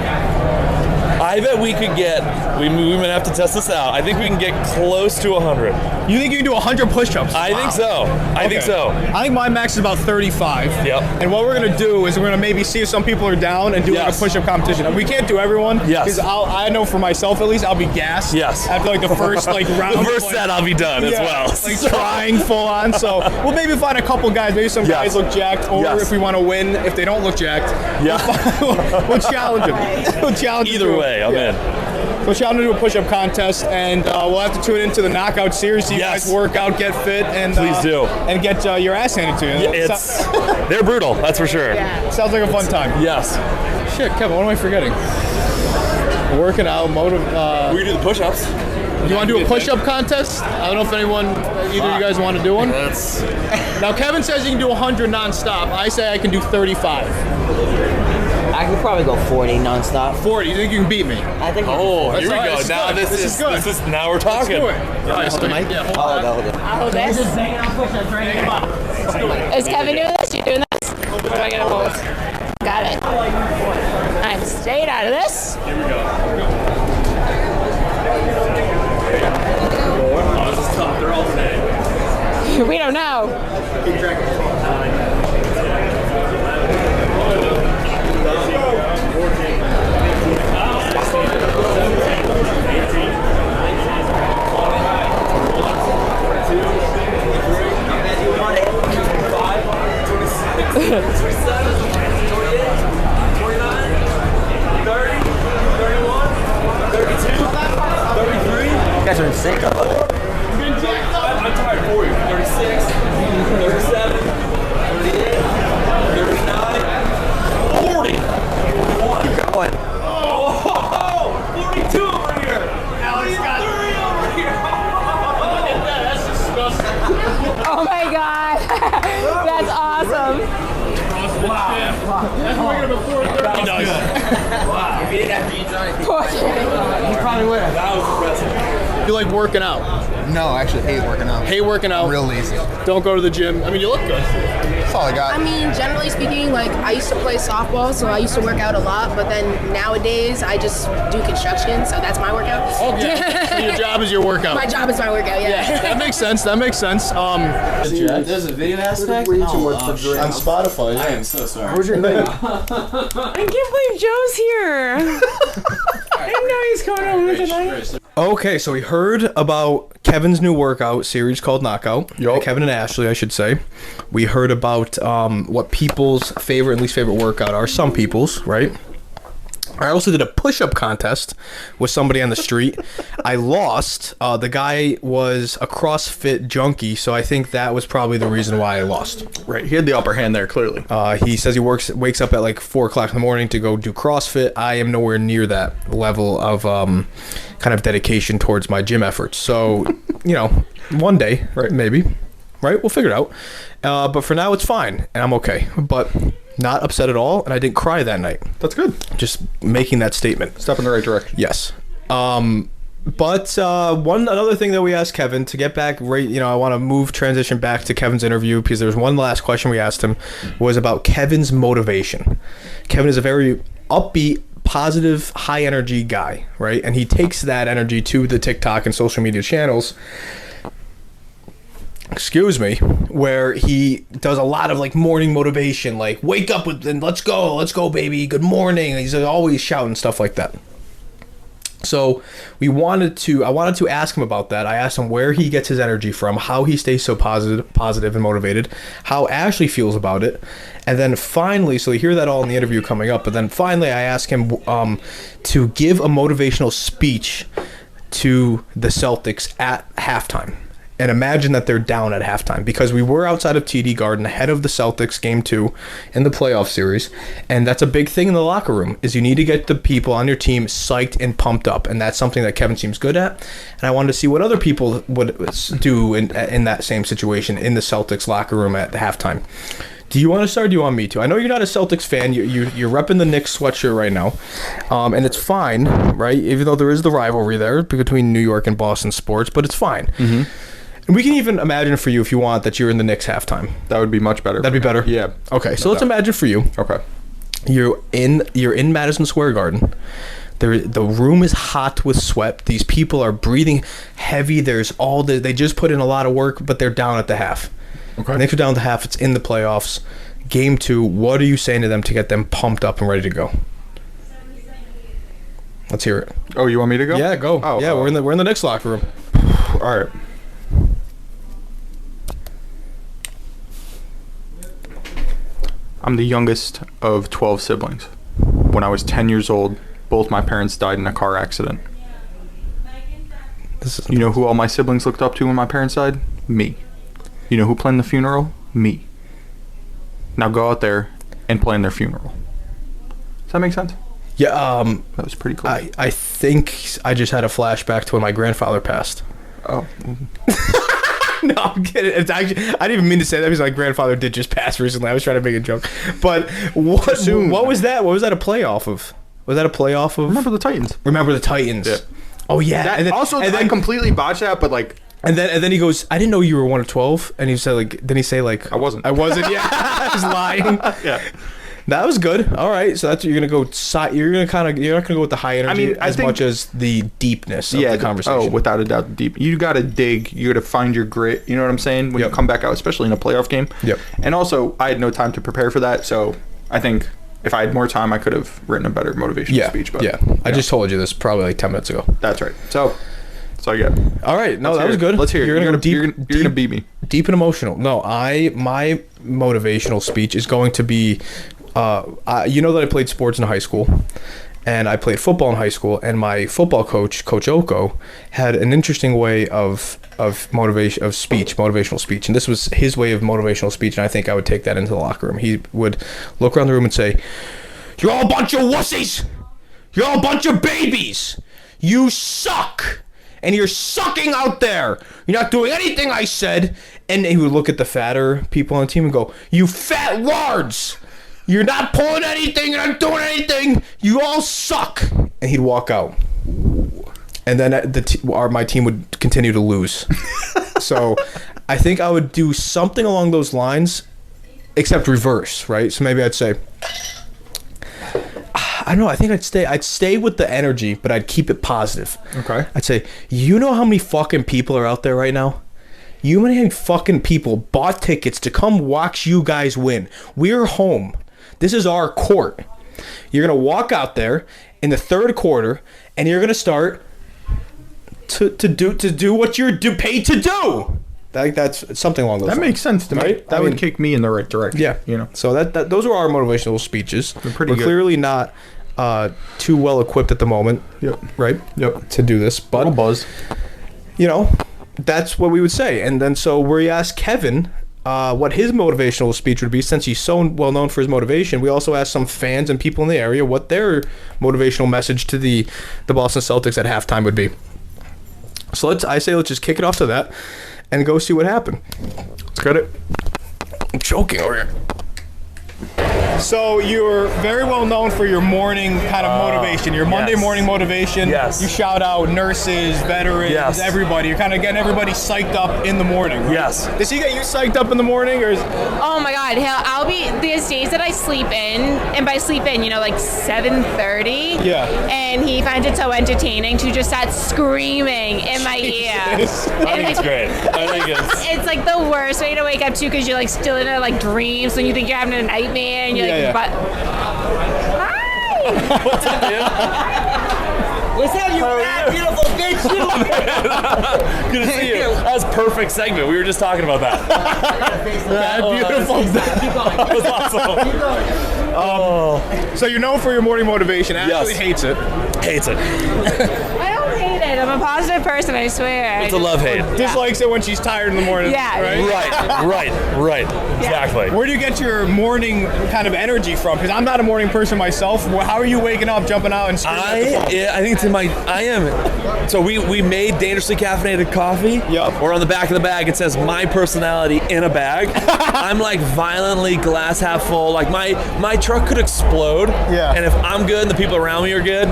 F: I bet we could get, we might have to test this out. I think we can get close to 100.
B: You think you can do 100 push-ups?
F: I think so. I think so.
B: I think my max is about 35.
F: Yep.
B: And what we're going to do is we're going to maybe see if some people are down and do like a push-up competition. We can't do everyone.
F: Yes.
B: Because I know for myself at least, I'll be gassed.
F: Yes.
B: After like the first round.
F: The first set I'll be done as well.
B: Like trying full on. So we'll maybe find a couple guys. Maybe some guys look jacked. Or if we want to win, if they don't look jacked, we'll challenge them. We'll challenge them.
F: Either way, I'm in.
B: So challenge them to a push-up contest, and we'll have to tune into the knockout series. So you guys work out, get fit, and
F: please do,
B: and get your ass handed to you.
F: They're brutal, that's for sure.
B: Sounds like a fun time.
F: Yes.
B: Shit, Kevin, what am I forgetting? Working out,
F: we can do the push-ups.
B: You want to do a push-up contest? I don't know if either of you guys want to do one. Now Kevin says you can do 100 non-stop. I say I can do 35.
H: I could probably go 40 nonstop.
B: 40? You think you can beat me?
H: I think.
F: Oh, here we go. Now this is
B: good.
F: now we're talking.
B: Let's do it.
H: Hold the mic?
B: Yeah,
H: hold
G: I'll hold this. Is Kevin doing this? You doing this? What do I gotta hold? Got it. I'm staying out of this.
F: Here we go. This is tough. They're alternating.
G: We don't know.
B: Keep track.
F: You
H: guys are in sync. I love it.
F: I'm tired for you. 36, 37, 38, 39, 40.
H: Keep going.
F: Oh, 42 over here.
B: Alex got
F: 3 over here. Look at that. That's disgusting.
G: Oh my god. That's awesome.
F: Wow.
B: That's making him a 430.
F: Wow. You beat it after you done it.
B: He probably would have.
F: That was impressive.
B: You like working out?
J: No, I actually hate working out.
B: Hate working out?
J: I'm real lazy.
B: Don't go to the gym. I mean, you look good.
J: That's all I got.
L: I mean, generally speaking, like I used to play softball, so I used to work out a lot. But then nowadays, I just do construction, so that's my workout.
B: Oh yeah. So your job is your workout.
L: My job is my workout. Yeah.
B: That makes sense. That makes sense.
I: There's a video aspect.
J: Way too much for drink. On Spotify.
I: I am so sorry.
J: Where's your name?
G: I can't believe Joe's here. I didn't know he's coming over tonight.
B: Okay, so we heard about Kevin's new workout series called Knockout. Kevin and Ashley, I should say. We heard about what people's favorite and least favorite workout are. Some people's, right? I also did a push-up contest with somebody on the street. I lost. The guy was a CrossFit junkie, so I think that was probably the reason why I lost.
E: Right, he had the upper hand there, clearly.
B: He says he wakes up at like 4 o'clock in the morning to go do CrossFit. I am nowhere near that level of kind of dedication towards my gym efforts. So, you know, one day, right? Maybe, right? We'll figure it out. But for now, it's fine, and I'm okay. But not upset at all, and I didn't cry that night.
E: That's good.
B: Just making that statement.
E: Step in the right direction.
B: Yes. But another thing that we asked Kevin to get back, right? You know, I want to transition back to Kevin's interview because there was one last question we asked him was about Kevin's motivation. Kevin is a very upbeat, positive, high energy guy, right? And he takes that energy to the TikTok and social media channels. Excuse me, where he does a lot of like morning motivation, like wake up and let's go baby, good morning. He's always shouting stuff like that. So I wanted to ask him about that. I asked him where he gets his energy from, how he stays so positive and motivated, how Ashley feels about it. And then finally, so you hear that all in the interview coming up, but then finally I asked him to give a motivational speech to the Celtics at halftime. And imagine that they're down at halftime, because we were outside of TD Garden ahead of the Celtics game 2 in the playoff series. And that's a big thing in the locker room, is you need to get the people on your team psyched and pumped up. And that's something that Kevin seems good at. And I wanted to see what other people would do in that same situation in the Celtics locker room at the halftime. Do you want to start or do you want me to? I know you're not a Celtics fan. You're repping the Knicks sweatshirt right now. And it's fine, right? Even though there is the rivalry there between New York and Boston sports, but it's fine. Mm-hmm. And we can even imagine for you, if you want, that you're in the Knicks halftime.
E: That would be much better.
B: That'd be better?
E: Yeah.
B: Okay, so let's imagine for you.
E: Okay.
B: You're in Madison Square Garden. The room is hot with sweat. These people are breathing heavy. They just put in a lot of work, but they're down at the half. Okay. Knicks are down at the half. It's in the playoffs. Game 2, what are you saying to them to get them pumped up and ready to go? Let's hear it.
E: Oh, you want me to go?
B: Yeah, go. Oh, yeah, we're in the Knicks locker room.
E: All right. I'm the youngest of 12 siblings. When I was 10 years old, both my parents died in a car accident. You know who all my siblings looked up to when my parents died? Me. You know who planned the funeral? Me. Now go out there and plan their funeral. Does that make sense?
B: Yeah,
E: that was pretty cool.
B: I think I just had a flashback to when my grandfather passed.
E: Oh.
B: No, I'm kidding. It's actually, I didn't even mean to say that because my grandfather did just pass recently. I was trying to make a joke. But what was that? What was that a playoff of? Was that a playoff of?
E: Remember the Titans.
B: Remember the Titans. Yeah. Oh, yeah.
E: I completely botched that, but like...
B: And then he goes, I didn't know you were one of 12. And he said, like, then he say, like...
E: I wasn't.
B: Yeah. I was lying.
E: Yeah.
B: That was good. All right, so that's what you're gonna go. You're not gonna go with the high energy much as the deepness of the conversation.
E: Oh, without a doubt, the deep. You gotta dig. You gotta find your grit. You know what I'm saying? When you come back out, especially in a playoff game.
B: Yep.
E: And also, I had no time to prepare for that, so I think if I had more time, I could have written a better motivational speech. But
B: I just told you this probably like 10 minutes ago.
E: That's right. So I get.
B: All right, no, that was good.
E: Let's hear it.
B: You're gonna go deep.
E: You're gonna beat me.
B: Deep and emotional. No, my motivational speech is going to be. You know that I played sports in high school, and I played football in high school, and my football coach, Coach Oko, had an interesting way of motivational speech, and this was his way of motivational speech, and I think I would take that into the locker room. He would look around the room and say, "You're all a bunch of wussies! You're all a bunch of babies! You suck! And you're sucking out there! You're not doing anything I said!" And he would look at the fatter people on the team and go, "You fat lards! You're not pulling anything, you're not doing anything, you all suck." And he'd walk out. And then my team would continue to lose. So I think I would do something along those lines, except reverse, right? So maybe I'd say, I don't know, I think I'd stay with the energy, but I'd keep it positive.
E: Okay.
B: I'd say, you know how many fucking people are out there right now? You know how many fucking people bought tickets to come watch you guys win? We're home. This is our court. You're going to walk out there in the third quarter, and you're going to start to do what you're paid to do. That's something along those lines.
E: That makes sense to me.
B: Right?
E: That would kick me in the right direction.
B: Yeah.
E: You know.
B: So those are our motivational speeches.
E: They're pretty good.
B: Clearly not too well equipped at the moment.
E: Yep.
B: Right?
E: Yep.
B: To do this. But,
E: little buzz.
B: You know, that's what we would say. And then so we asked Kevin what his motivational speech would be, since he's so well known for his motivation. We also asked some fans and people in the area what their motivational message to the Boston Celtics at halftime would be. So let's just kick it off to that and go see what happened. Let's get it. I'm choking over here. So you're very well known for your morning kind of motivation, your Monday morning motivation.
F: Yes.
B: You shout out nurses, veterans, everybody. You're kind of getting everybody psyched up in the morning, right?
F: Yes.
B: Does he get you psyched up in the morning, or?
G: Oh my God, I'll be, there's days that I sleep in, and by sleep in, like 7:30.
B: Yeah.
G: And he finds it so entertaining to just start screaming in my ear.
F: I think it's great. I think
G: it's like the worst way to wake up to, because you're like still in a like dreams, and you think you're having a nightmare, and you're but hi.
F: What's up, dude?
H: Was that You fat, beautiful bitch, you.
F: Good to see you. That was perfect segment. We were just talking about that.
B: That beautiful.
F: That was awesome.
B: So you're known for your morning motivation. Ashley
F: Yes.
B: hates it.
F: Hates it.
G: I don't hate it. I'm a positive person, I swear.
F: It's a love-hate.
B: Dislikes it when she's tired in the morning.
G: Yeah.
B: Right?
F: Exactly.
B: Where do you get your morning kind of energy from? Because I'm not a morning person myself. How are you waking up, jumping out, and screaming at the phone?
F: I think I am. So we made dangerously caffeinated coffee.
B: Yup.
F: Or on the back of the bag it says my personality in a bag. I'm like violently glass half full. Like my truck could explode.
B: Yeah.
F: And if I'm good and the people around me are good,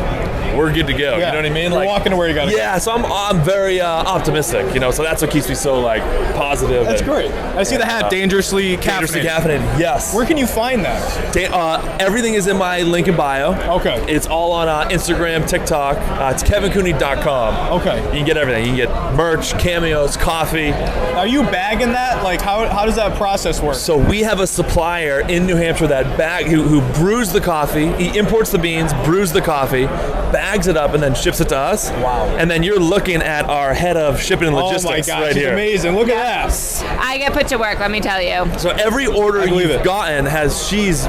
F: we're good to go. You know what I mean?
B: You're walking to where you gotta go.
F: Yeah. So I'm very optimistic. You know. So that's what keeps me so like positive.
B: That's great. I see the hat, dangerously caffeinated.
F: Yes.
B: Where can you find that?
F: Everything is in my link in bio.
B: Okay.
F: It's all on Instagram, TikTok. It's kevincooney.com.
B: Okay.
F: You can get everything. You can get merch, cameos, coffee.
B: Are you bagging that? Like, how does that process work?
F: So we have a supplier in New Hampshire that who brews the coffee. He imports the beans, brews the coffee, bags it up, and then ships it to us.
B: Wow.
F: And then you're looking at our head of shipping and logistics
B: oh my gosh,
F: right
B: it's
F: here.
B: amazing. Look at that.
G: I get put to work, let me tell you.
F: So every order you've gotten she's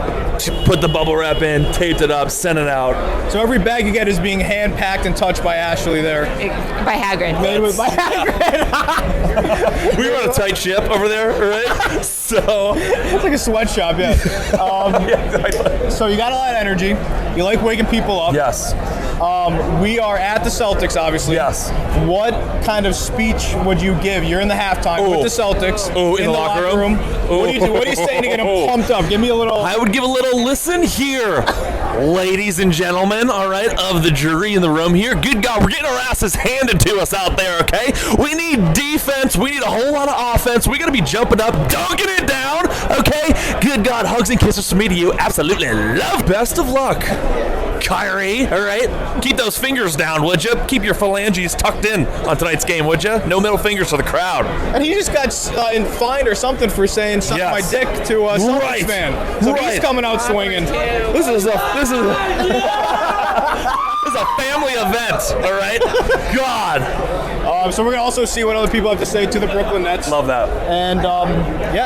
F: put the bubble wrap in, taped it up, sent it out.
B: So every bag you get is being hand packed and touched by Ashley there.
G: By Hagrid.
B: Made with by Hagrid.
F: We run a tight ship over there, right? So
B: it's like a sweatshop, yeah. So you got a lot of energy. You like waking people up.
F: Yes.
B: We are at the Celtics, obviously.
F: Yes.
B: What kind of speech would you give? You're in the halftime with the Celtics.
F: In the locker room.
B: What are you saying to get them pumped up? Give me a little.
F: I would give a little listen here, ladies and gentlemen, all right, of the jury in the room here. Good God, we're getting our asses handed to us out there, okay? We need defense. We need a whole lot of offense. We got to be jumping up, dunking it down, okay? Good God, hugs and kisses from me to you. Absolutely love. Best of luck, Kyrie, all right? Keep those fingers down, would you? Keep your phalanges tucked in on tonight's game, would you? No middle fingers for the crowd.
B: And he just got fined or something for saying "suck my dick" to a Celtics fan. So he's coming out swinging.
F: This is a family event, all right? God.
B: So we're gonna also see what other people have to say to the Brooklyn Nets.
F: Love that.
B: And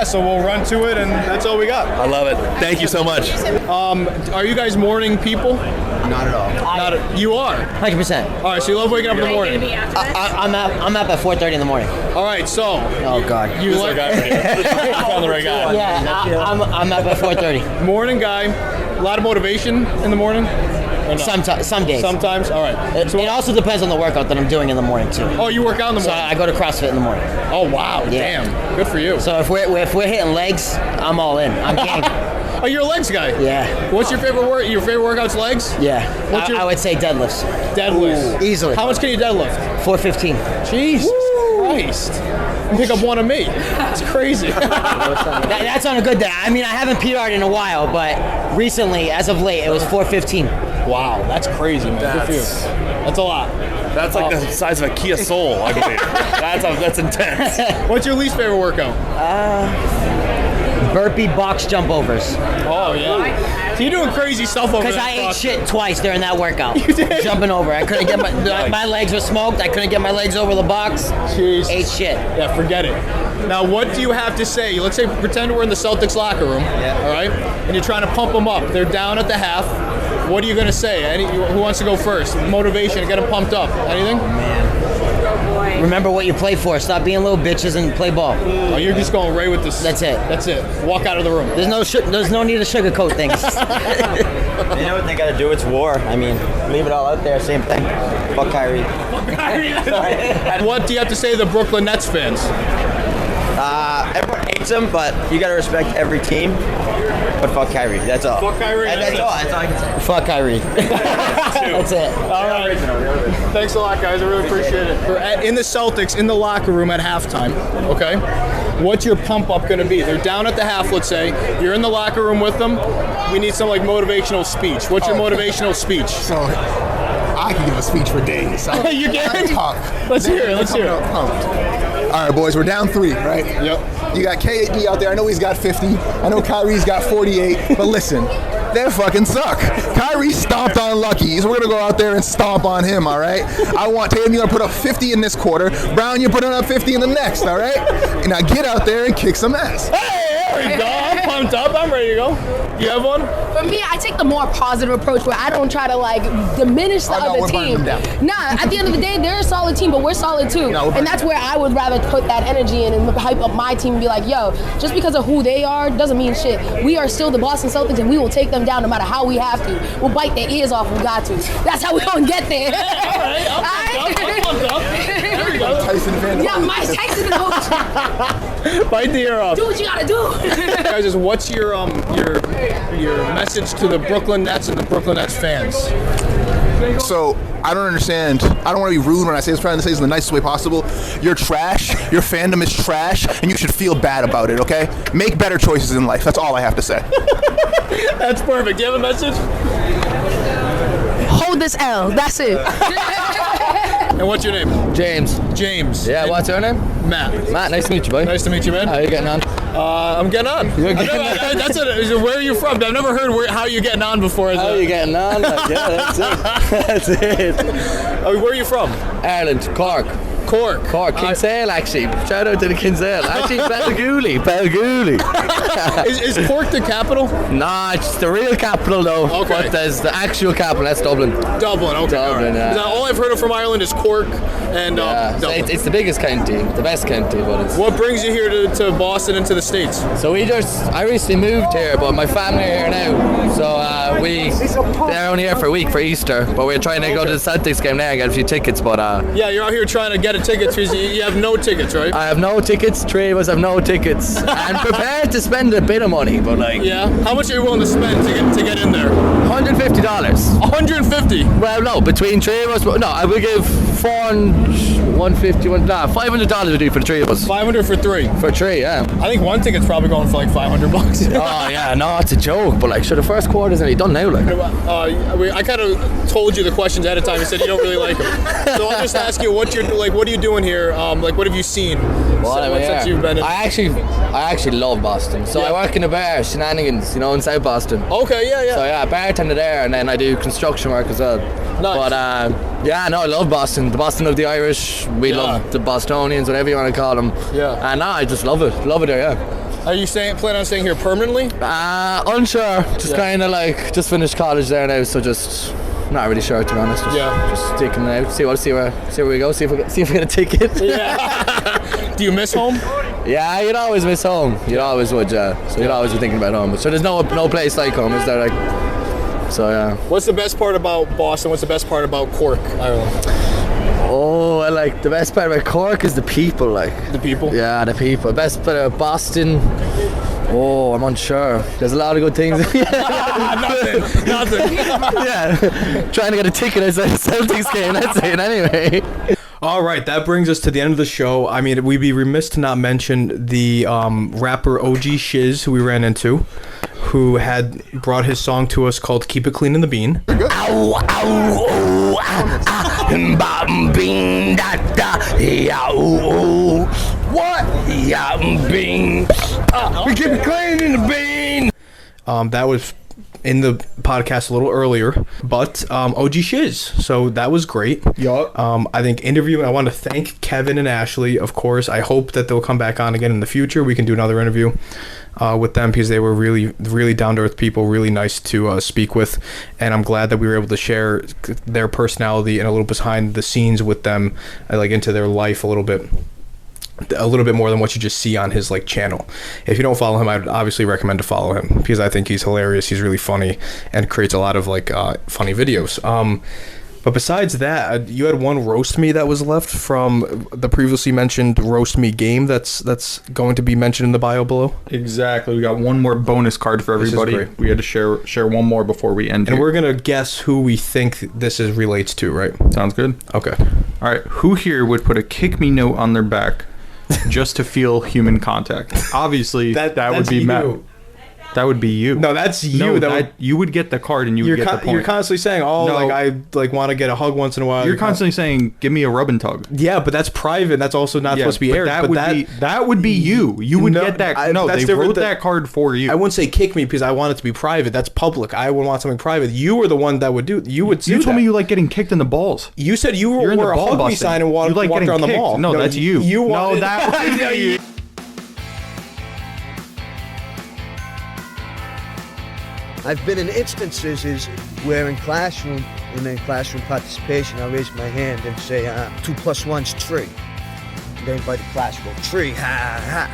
B: so we'll run to it, and that's all we got.
F: I love it. Thank you so much.
B: Are you guys morning people?
I: Not at all.
B: You are.
H: 100%.
B: All right, so you love waking up in the morning.
H: I'm up at 4:30 in the morning.
B: All right, so.
H: Oh God.
B: You like?
F: Found the right guy.
H: Yeah, I'm up at 4:30.
B: Morning guy. A lot of motivation in the morning.
H: Some days.
B: Sometimes. All right.
H: It also depends on the workout that I'm doing in the morning too.
B: Oh, you work out in the morning.
H: So I go to CrossFit in the morning.
B: Oh wow,
H: Yeah.
B: damn, good for you.
H: So if we're hitting legs, I'm all in. I'm game.
B: Oh, you're a legs guy.
H: Yeah.
B: What's your favorite work? Your favorite workout's legs?
H: Yeah.
B: What's
H: I would say deadlifts.
B: Deadlifts.
H: Easily.
B: How much can you deadlift?
H: 415.
B: Jesus Christ. You pick up one of me. That's crazy.
H: That's on a good day. I mean, I haven't PR'd in a while, but recently, as of late, it was 415.
B: Wow, that's crazy, man. Good for you. That's a lot.
F: That's like the size of a Kia Soul, I believe. That's intense.
B: What's your least favorite workout?
H: Burpee box jump overs.
B: Oh, yeah. So you're doing crazy stuff over there.
H: Because I ate shit twice during that workout.
B: You did?
H: Jumping over. I couldn't get my legs were smoked. I couldn't get my legs over the box.
B: Jeez.
H: Ate shit.
B: Yeah, forget it. Now, what do you have to say? Let's say, pretend we're in the Celtics locker room, all right? And you're trying to pump them up. They're down at the half. What are you going to say? Who wants to go first? Motivation to get them pumped up. Anything?
H: Remember what you play for. Stop being little bitches and play ball.
B: Oh, you're just going right with this.
H: That's it.
B: That's it. Walk out of the room.
H: There's no need to sugarcoat things.
I: You know what they gotta do? It's war. I mean, leave it all out there. Same thing. Fuck Kyrie.
B: And what do you have to say to the Brooklyn Nets fans?
I: Everyone hates him, but you gotta respect every team. But fuck Kyrie. That's all.
B: Fuck Kyrie.
I: That's all I can say.
H: Fuck Kyrie. That's it.
B: All right. Thanks a lot, guys. I really appreciate it. We're in the Celtics, in the locker room at halftime, okay? What's your pump up going to be? They're down at the half, let's say. You're in the locker room with them. We need some, like, motivational speech. What's your motivational speech?
J: So, I can give a speech for days.
B: You can?
J: Talk.
B: Let's hear it. Let's hear it.
J: All right, boys, we're down 3, right?
B: Yep.
J: You got KD out there. I know he's got 50. I know Kyrie's got 48. But listen, They fucking suck. Kyrie stomped on Lucky's. We're gonna go out there and stomp on him, all right? I want Tatum, you're gonna put up 50 in this quarter. Brown, you're putting up 50 in the next, all right? And now get out there and kick some ass.
C: Hey, there we go. I'm pumped up. I'm ready to go. You have one?
L: For me, I take the more positive approach where I don't try to like diminish the other team. Nah, at the end of the day, they're a solid team, but we're solid too. And that's where I would rather put that energy in and hype up my team and be like, yo, just because of who they are doesn't mean shit. We are still the Boston Celtics and we will take them down no matter how we have to. We'll bite their ears off if we got to. That's how we're gonna get there.
C: I'm pumped up. There we go.
L: Yeah, Mike Tyson the coach.
C: Bite the ear off.
L: Do what you gotta do.
C: Guys, what's your message to the Brooklyn Nets and the Brooklyn Nets fans?
J: So, I don't understand. I don't want to be rude when I say this, trying to say this in the nicest way possible. You're trash. Your fandom is trash, and you should feel bad about it, okay? Make better choices in life. That's all I have to say.
C: That's perfect. Do you have a message?
L: Hold this L. That's it.
C: And what's your name?
M: James.
C: James.
M: Yeah, what's your name?
C: Matt.
M: Matt, nice to meet you, boy.
C: Nice to meet you, man.
M: How are you getting on?
C: I'm getting on. Where are you from? I've never heard how you're getting on before.
M: How are you getting on? Like, yeah, that's it. That's it.
C: Where are you from?
M: Ireland, Cork.
C: Cork.
M: Kinsale, actually. Shout out to the Kinsale. Actually, Balgooley.
C: Is Cork the capital?
M: Nah, it's the real capital, though.
C: Okay.
M: But there's the actual capital. That's Dublin.
C: Dublin, okay.
M: Dublin,
C: right.
M: yeah.
C: All I've heard of from Ireland is Cork and
M: Dublin. It's the biggest county, the best county. But it's...
C: What brings you here to Boston and to the States?
M: So I recently moved here, but my family are here now. So they're only here for a week for Easter, but we're trying to go to the Celtics game now and get a few tickets. But
C: yeah, you're out here trying to get a ticket. You have no tickets, right?
M: I have no tickets. 3 of us have no tickets. I'm prepared to spend a bit of money, but like.
C: Yeah. How much are you willing to spend to get in there?
M: $150.
C: $150.
M: Well, no, between 3 of us. No, I will give $500 would do for the 3 of us.
C: 500 for 3.
M: For 3, yeah.
C: I think one ticket's probably going for like $500.
M: Oh yeah, no, it's a joke. But like, sure, the first quarter's nearly done now. Like.
C: I kind of told you the questions ahead of time. You said you don't really like them, so I'll just ask you what are you doing here? Like, what have you seen since you've been in?
M: I actually love Boston. So I work in a bar, Shenanigans, in South Boston.
C: Okay, yeah.
M: So yeah, bartender there, and then I do construction work as well.
C: Nice.
M: But yeah, no, I love Boston. The Boston of the Irish. We love the Bostonians, whatever you want to call them.
C: Yeah.
M: And I just love it. Love it there, yeah.
C: Are you planning on staying here permanently?
M: Unsure. Just kind of like just finished college there now, so just not really sure, to be honest. Just sticking out. See where we go. See if we get a ticket.
C: Yeah. Do you miss home?
M: Yeah, you'd always miss home. You always would, yeah. So you'd always be thinking about home. So there's no place like home, is there? Like. So yeah.
C: What's the best part about Boston? What's the best part about Cork, Ireland?
M: Oh, I like the best part about Cork is the people, like.
C: The people?
M: Yeah, the people. Best part about Boston. Oh, I'm unsure. There's a lot of good things.
C: Nothing.
M: Yeah. Trying to get a ticket outside the Celtics game, that's it anyway.
B: All right, that brings us to the end of the show. I mean, we'd be remiss to not mention the rapper OG Shiz, who we ran into, who had brought his song to us called Keep It Clean in the Bean.
K: Ow, ow, oh, bean, da, da, yeah, oh, what? Yeah, bean. We keep it clean in the bean.
B: That was in the podcast a little earlier, but OG Shiz, so that was great. I think I want to thank Kevin and Ashley, of course. I hope that they'll come back on again in the future. We can do another interview with them, because they were really, really down-to-earth people, really nice to speak with, and I'm glad that we were able to share their personality and a little behind the scenes with them, like into their life a little bit more than what you just see on his like channel. If you don't follow him, I'd obviously recommend to follow him, because I think he's hilarious. He's really funny and creates a lot of like funny videos. But besides that, you had one roast me that was left from the previously mentioned roast me game that's going to be mentioned in the bio below.
E: Exactly. We got one more bonus card for everybody. We had to share one more before we end.
B: And we're gonna guess who we think this relates to, right?
E: Sounds good.
B: Okay.
E: All right. Who here would put a kick me note on their back just to feel human contact? Obviously, that would be Matt. That would be you.
B: No, that's you.
E: No, you would get the card and you would get the point.
B: You're constantly saying, "Oh,
E: No.
B: like I like want to get a hug once in a while."
E: You're constantly saying, "Give me a rub and tug."
B: Yeah, but that's private. That's also not supposed to be aired.
E: That would be you. You would get that. They wrote that card for you.
B: I wouldn't say kick me because I want it to be private. That's public. I would want something private. You were the one that would do. You would.
E: You told me you like getting kicked in the balls.
B: You said you were a hug me sign and walked around the mall.
E: No, that's you.
B: No,
E: that would be you.
K: I've been in instances where in classroom participation, I raise my hand and say, 2 + 1's 3. And everybody in class will, 3, ha, ha.